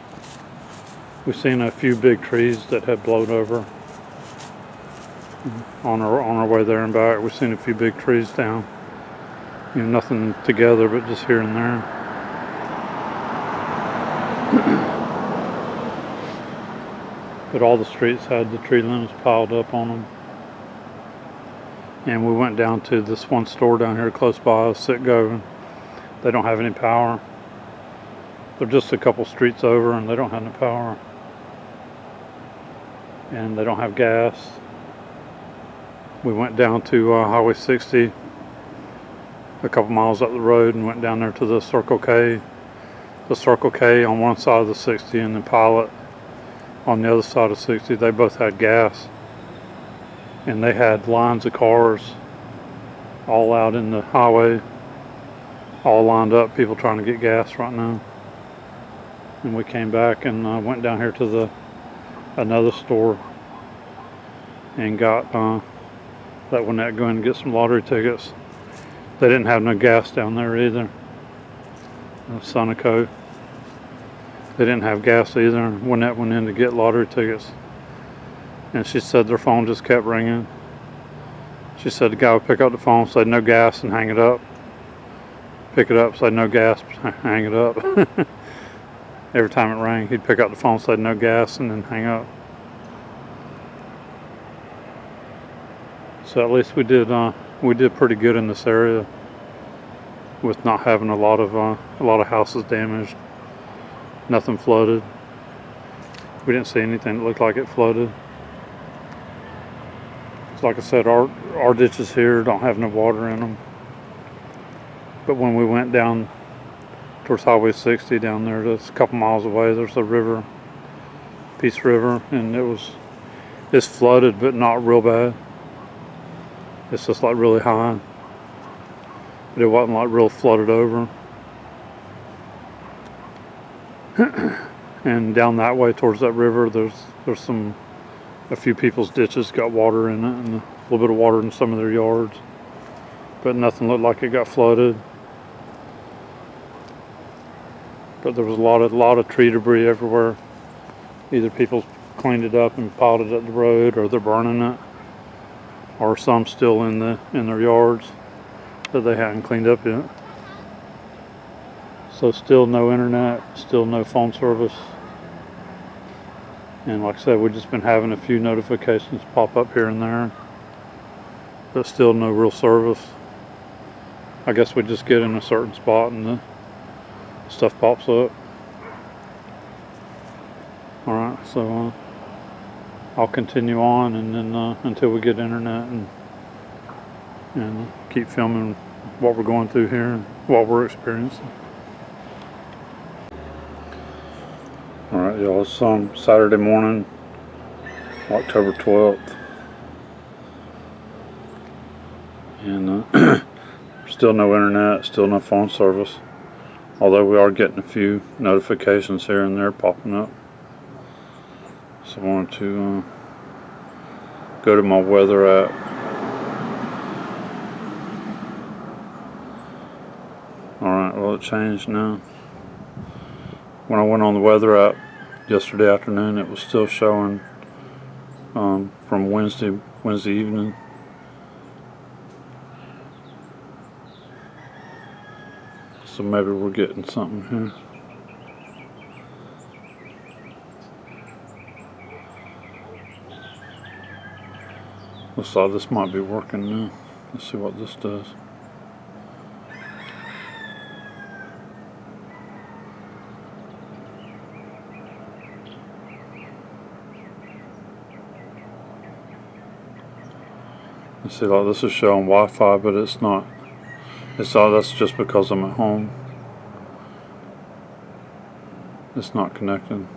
We've seen a few big trees that had blown over on our way there and back. We've seen a few big trees down. You know, nothing together, but just here and there. But all the streets had the tree limbs piled up on them. And we went down to this one store down here close by, Citgo. They don't have any power. They're just a couple streets over and they don't have any power. And they don't have gas. We went down to Highway 60 a couple miles up the road and went down there to the Circle K. The Circle K on one side of the 60 and the Pilot on the other side of 60. They both had gas. And they had lines of cars all out in the highway, all lined up, people trying to get gas right now. And we came back and went down here to another store and got let Lynette go in and get some lottery tickets. They didn't have no gas down there either. Sunoco. They didn't have gas either. Lynette went in to get lottery tickets. And she said their phone just kept ringing. She said the guy would pick up the phone, say no gas, and hang it up. Pick it up, say no gas, hang it up. Every time it rang, he'd pick up the phone, say no gas, and then hang up. So at least we did pretty good in this area with not having a lot of houses damaged. Nothing flooded. We didn't see anything that looked like it flooded. Like I said, our ditches here don't have no water in them. But when we went down towards Highway 60 down there, just a couple miles away, there's a river, Peace River, and it's flooded, but not real bad. It's just like really high, but it wasn't like real flooded over. And down that way towards that river, there's a few people's ditches got water in it, and a little bit of water in some of their yards, but nothing looked like it got flooded. But there was a lot of tree debris everywhere. Either people cleaned it up and piled it up the road, or they're burning it, or some still in their yards that they hadn't cleaned up yet. So still no internet, still no phone service. And like I said, we've just been having a few notifications pop up here and there, but still no real service. I guess we just get in a certain spot and the stuff pops up. Alright, so I'll continue on and then until we get internet and keep filming what we're going through here and what we're experiencing. Alright, y'all, it's Saturday morning, October 12th. And Still no internet, still no phone service. Although we are getting a few notifications here and there popping up. So I wanted to go to my weather app. Alright, well it changed now. When I went on the weather app yesterday afternoon, it was still showing from Wednesday evening. So maybe we're getting something here. Looks like this might be working now. Let's see what this does. You see, like this is showing Wi-Fi, but it's not. It's all, that's just because I'm at home. It's not connected.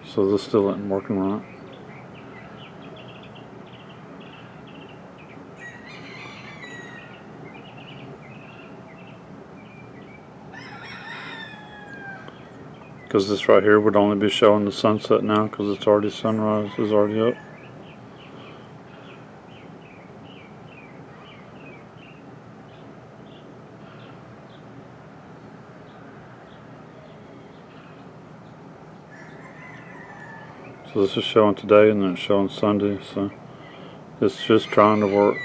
So this still isn't working right. Because this right here would only be showing the sunset now because it's already sunrise is already up. So this is showing today and then it's showing Sunday, so it's just trying to work.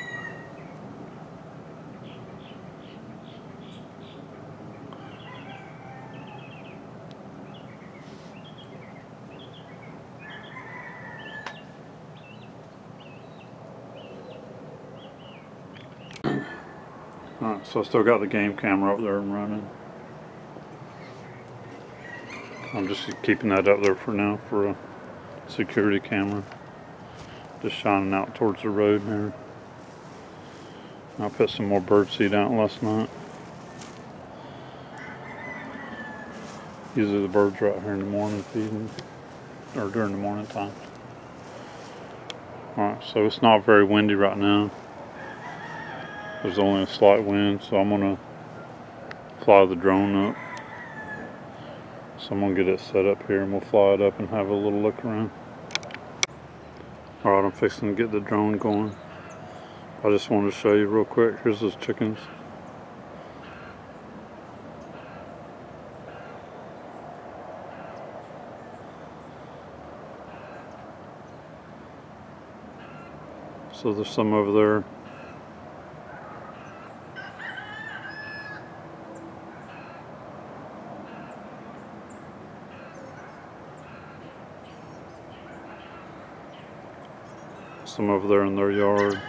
Alright, so I still got the game camera up there and running. I'm just keeping that up there for now for a security camera. Just shining out towards the road here. I put some more birdseed out last night. Usually the birds are out here in the morning feeding, or during the morning time. Alright, so it's not very windy right now. There's only a slight wind, so I'm going to fly the drone up. So I'm going to get it set up here and we'll fly it up and have a little look around. Alright, I'm fixing to get the drone going. I just wanted to show you real quick. Here's those chickens. So there's some over there. Some over there in their yard.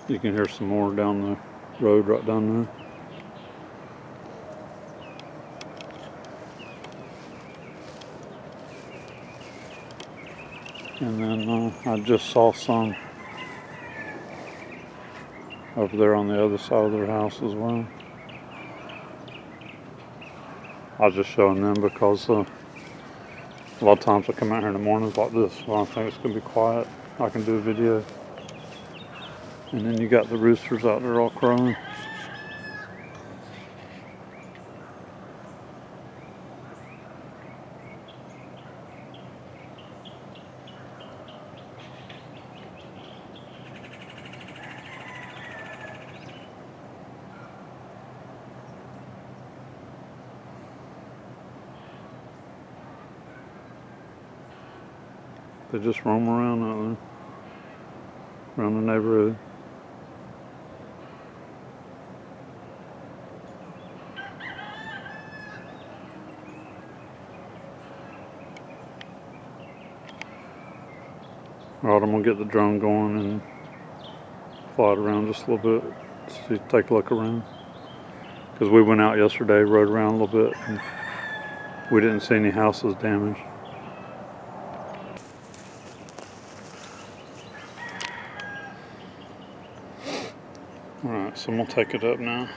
You can hear some more down the road right down there. And then I just saw some over there on the other side of their house as well. I was just showing them because a lot of times I come out here in the mornings like this when I think it's going to be quiet. I can do a video. And then you got the roosters out there all crowing. They just roam around out there, around the neighborhood. Alright, I'm going to get the drone going and fly it around just a little bit, see, take a look around. Because we went out yesterday, rode around a little bit, and we didn't see any houses damaged. So I'm gonna take it up now.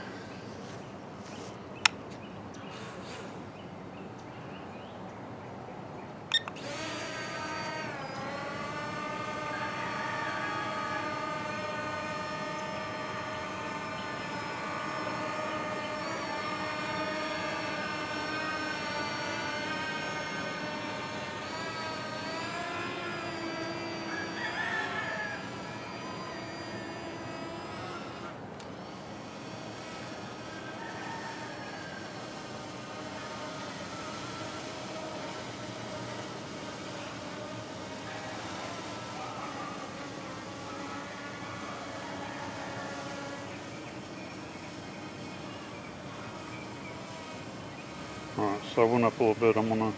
Alright, so I went up a little bit. I'm gonna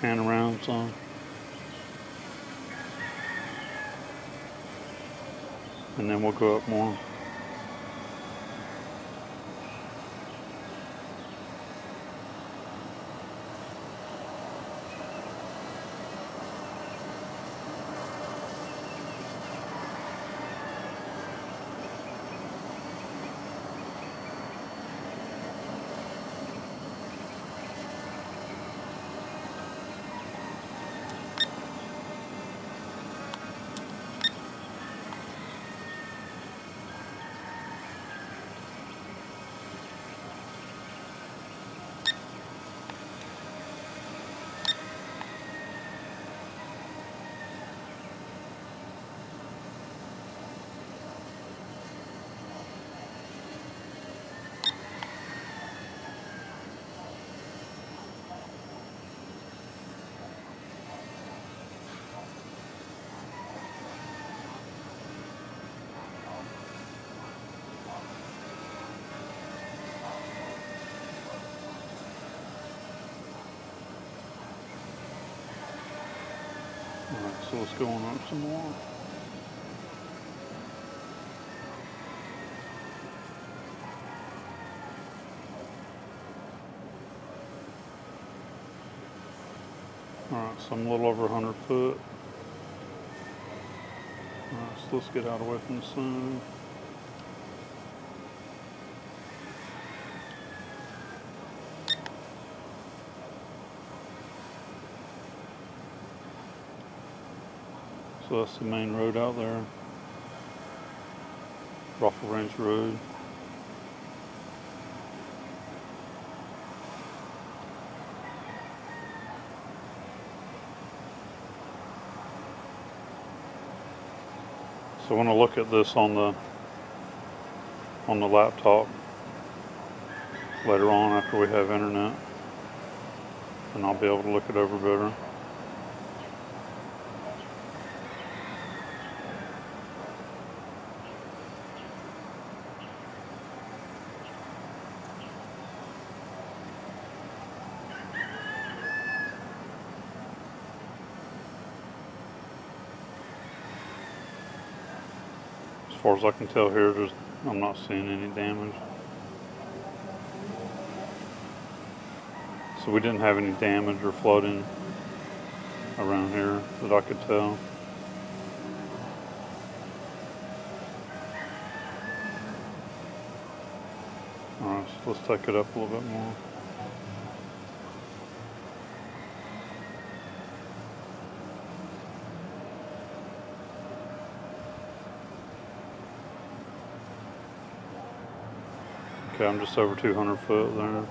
pan around some. And then we'll go up more. Alright, so let's go on up some more. Alright, so I'm a little over 100 foot. Alright, so let's get out away from the sun. So that's the main road out there. Ruffle Range Road. So I want to look at this on the laptop later on after we have internet, and I'll be able to look it over better. As far as I can tell here, I'm not seeing any damage. So we didn't have any damage or flooding around here that I could tell. Alright, so let's take it up a little bit more. Okay, I'm just over 200 foot there.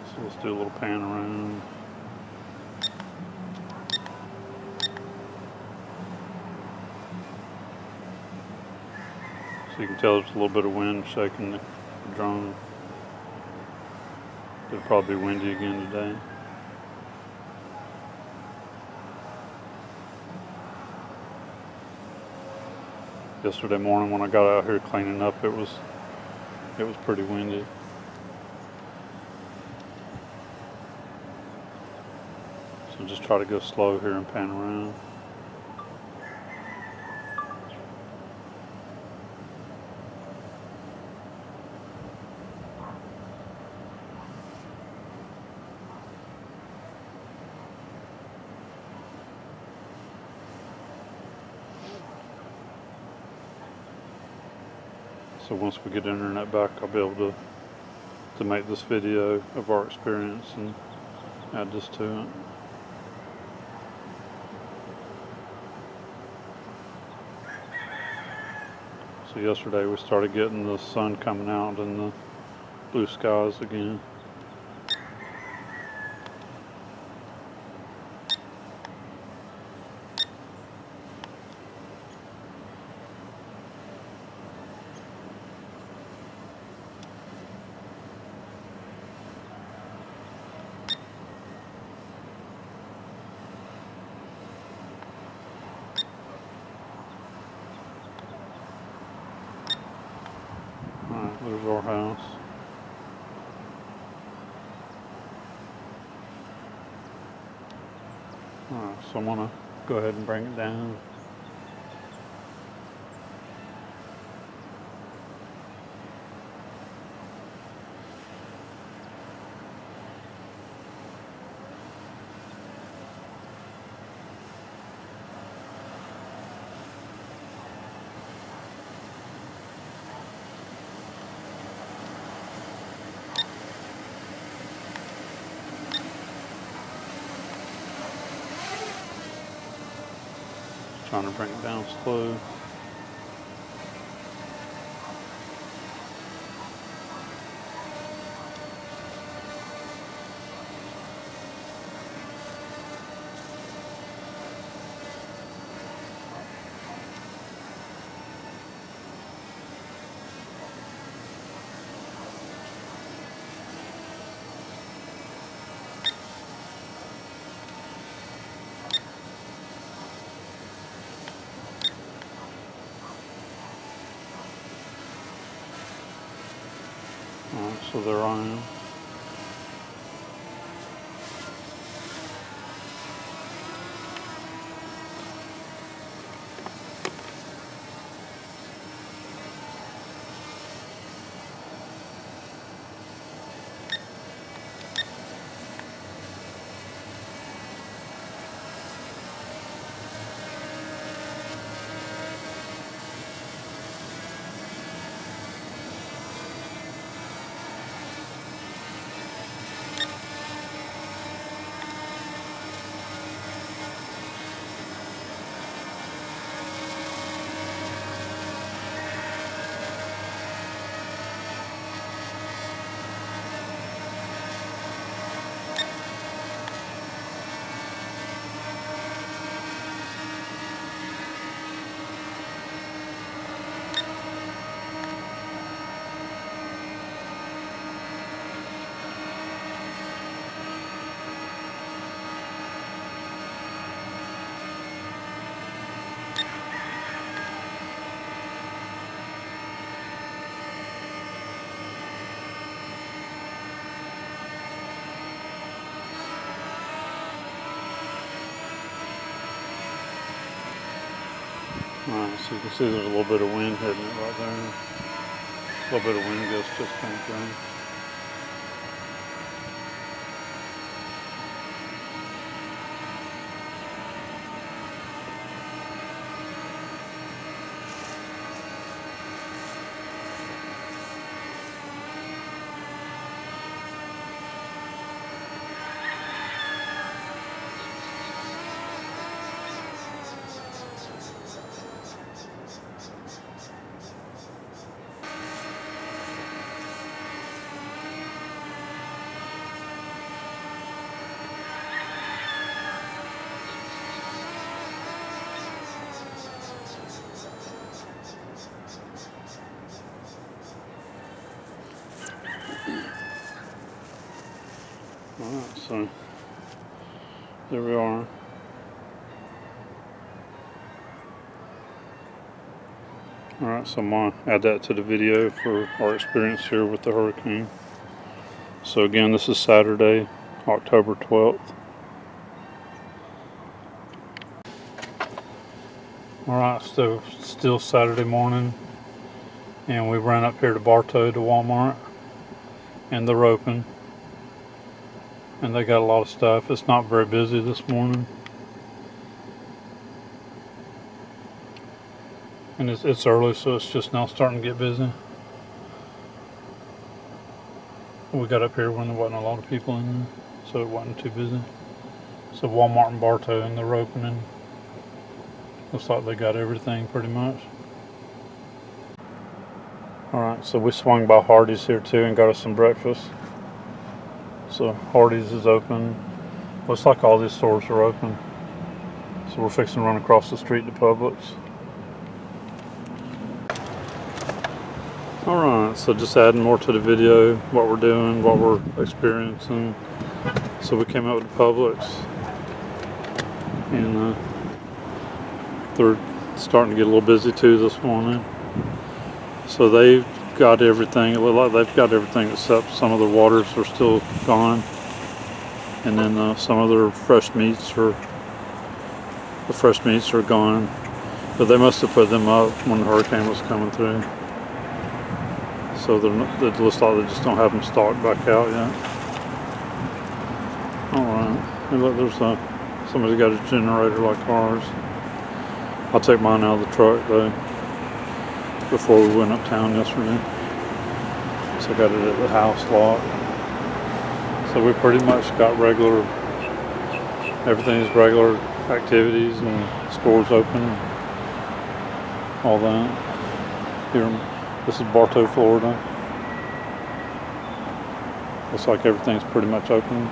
So let's do a little pan around. So you can tell there's a little bit of wind shaking the drone. It'll probably be windy again today. Yesterday morning when I got out here cleaning up, it was pretty windy. So just try to go slow here and pan around. So once we get internet back, I'll be able to make this video of our experience and add this to it. So yesterday we started getting the sun coming out and the blue skies again. Alright, there's our house. Alright, so I'm gonna go ahead and bring it down. Trying to bring it down slow. Alright, so there I am. Alright, so you can see there's a little bit of wind hitting it right there. A little bit of wind gust just came through. Alright, so there we are. Alright, so I'm going to add that to the video for our experience here with the hurricane. So again, this is Saturday, October 12th. Alright, so still Saturday morning, and we ran up here to Bartow to Walmart, and they're open. And they got a lot of stuff. It's not very busy this morning. And it's early, so it's just now starting to get busy. We got up here when there wasn't a lot of people in there, so it wasn't too busy. So Walmart and Bartow, and they're opening. Looks like they got everything pretty much. Alright, so we swung by Hardee's here too and got us some breakfast. So Hardee's is open. Looks like all these stores are open. So we're fixing to run across the street to Publix. Alright, so just adding more to the video, what we're doing, what we're experiencing. So we came out to Publix, and they're starting to get a little busy too this morning. So they've got everything, it looks like they've got everything except some of the waters are still gone. And then some of their fresh meats are gone. But they must have put them up when the hurricane was coming through. So it looks like they just don't have them stocked back out yet. Alright, and look, there's somebody's got a generator like ours. I'll take mine out of the truck though, before we went uptown yesterday. So I got it at the house lot. So we pretty much got everything's regular activities and stores open, all that. Here, this is Bartow, Florida. Looks like everything's pretty much open.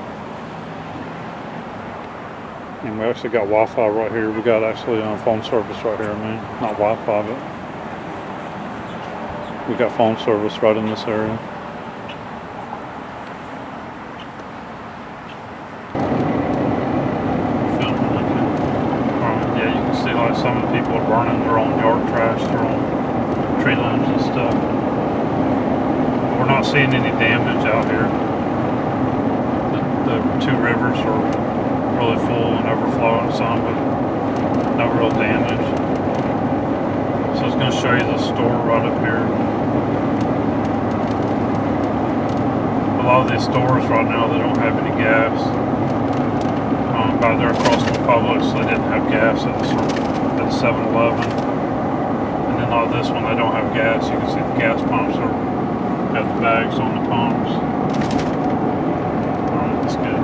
And we actually got Wi-Fi right here. We got actually phone service right here, not Wi-Fi, but we got phone service right in this area. Yeah, you can see like some of the people are burning their own yard trash, their own tree limbs and stuff. But we're not seeing any damage out here. The two rivers are really full and overflowing some, but no real damage. So I was going to show you the store right up here. A lot of these stores right now, they don't have any gas. By there across the Publix, they didn't have gas at the 7-Eleven. And then all this one, they don't have gas. You can see the gas pumps got the bags on the pumps. Alright, that's good.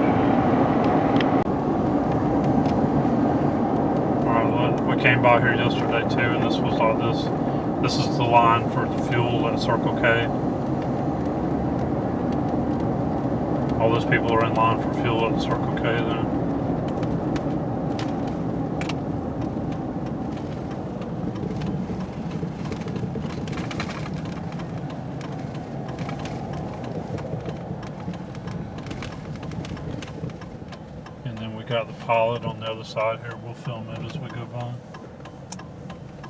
Alright, we came by here yesterday too, and this was like this. This is the line for the fuel at Circle K. All those people are in line for fuel at Circle K there. Got the pilot on the other side here. We'll film it as we go by.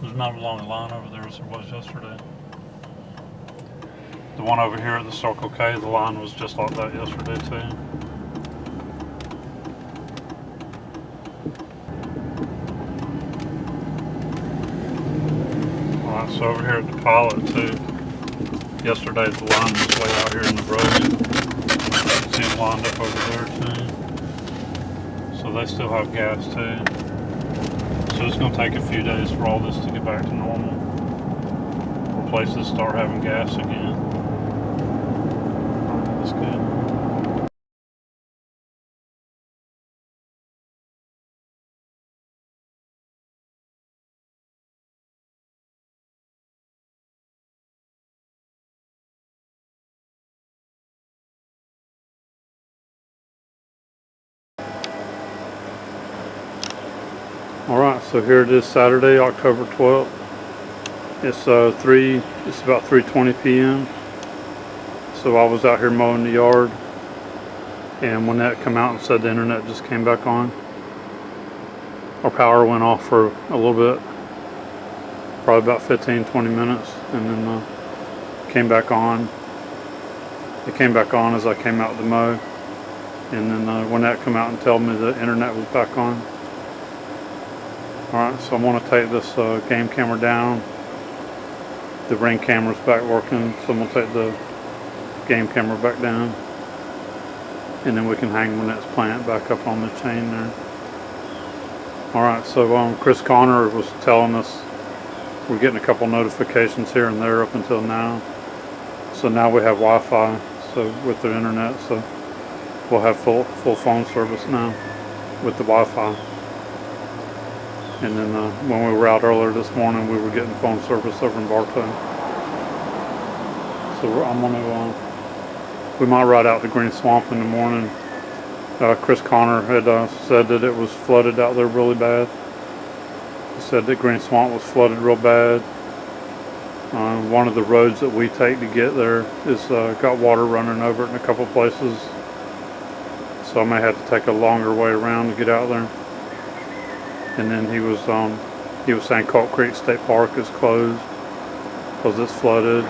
There's not a long line over there as there was yesterday. The one over here at the Circle K, the line was just like that yesterday too. Alright, so over here at the pilot too, yesterday the line was way out here in the road. You can see them lined up over there too. So they still have gas too. So it's going to take a few days for all this to get back to normal. For places start having gas again. That's good. Alright, so here it is, Saturday, October 12th. It's about 3:20 p.m. So I was out here mowing the yard, and when that come out and said the internet just came back on, our power went off for a little bit, probably about 15-20 minutes, and then came back on. It came back on as I came out to mow, and then when that come out and told me the internet was back on. Alright, so I'm going to take this game camera down. The ring camera's back working, so I'm going to take the game camera back down. And then we can hang Lynette's plant back up on the chain there. Alright, so Chris Conner was telling us we're getting a couple notifications here and there up until now. So now we have Wi-Fi. so with the internet, so we'll have full phone service now with the Wi-Fi. And then when we were out earlier this morning, we were getting phone service over in Bartow. So I'm gonna, we might ride out to Green Swamp in the morning. Chris Conner had said that it was flooded out there really bad. He said that Green Swamp was flooded real bad. One of the roads that we take to get there is got water running over it in a couple places. So I may have to take a longer way around to get out there. And then he was saying Polk Creek State Park is closed because it's flooded.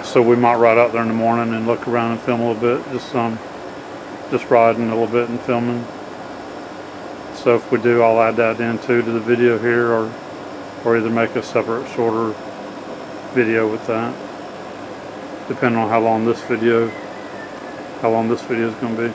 So we might ride out there in the morning and look around and film a little bit, just riding a little bit and filming. So if we do, I'll add that in too to the video here, or either make a separate shorter video with that, depending on how long this video is going to be.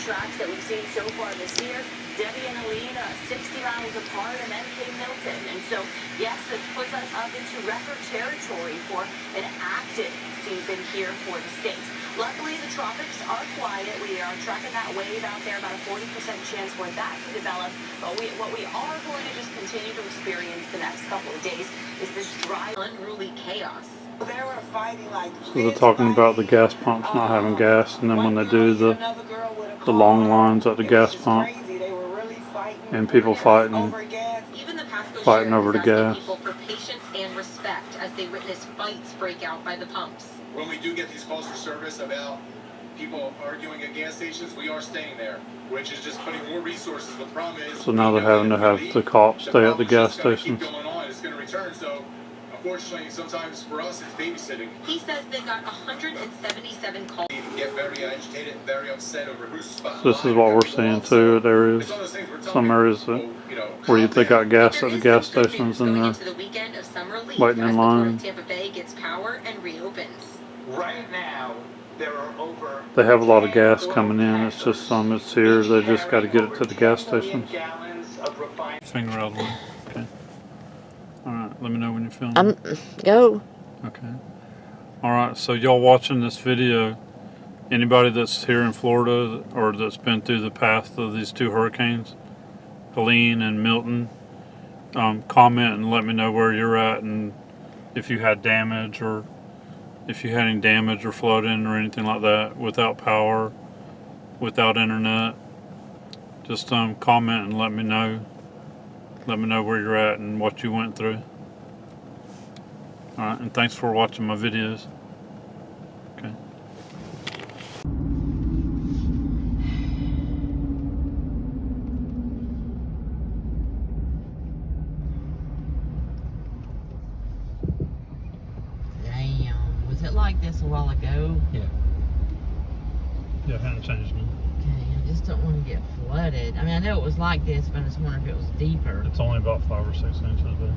Tracks that we've seen so far this year. Debbie and Helene 60 miles apart, and then came Milton. And so, yes, this puts us up into record territory for an active season here for the state. Luckily, the tropics are quiet. We are tracking that wave out there, about a 40% chance for that to develop. But what we are going to just continue to experience the next couple of days is this dry, unruly chaos. They were fighting like So they're talking about the gas pumps not having gas, and then when they do the long lines at the gas pump, and people fighting over the gas. People for patience and respect as they witness fights break out by the pumps. When we do get these calls for service about people arguing at gas stations, we are staying there, which is just putting more resources. But the problem is, So now they're having to have the cops stay at the gas stations. It's going to return. So unfortunately, sometimes for us, it's babysitting. He says they got 177 calls. You get very agitated and very upset over who's So this is what we're seeing too at areas, some areas that, where they got gas at the gas stations and they're waiting in line. Tampa Bay gets power and reopens. right now. There are over. They have a lot of gas coming in. It's just some it's here. They just got to get it to the gas stations. Finger out of the way. Okay. All right. Let me know when you're filming. Go. Okay. All right. So y'all watching this video, anybody that's here in Florida or that's been through the path of these two hurricanes, Helene and Milton, comment and let me know where you're at and if you had damage or if you had any damage or flooding or anything like that, without power, without internet. Just comment and let me know. Let me know where you're at and what you went through. Alright, and thanks for watching my videos. Okay. Damn. Was it like this a while ago? Yeah. Yeah, it hasn't changed none. Okay, I just don't want to get flooded. I mean, I know it was like this, but I just wonder if it was deeper. It's only about 5 or 6 inches, but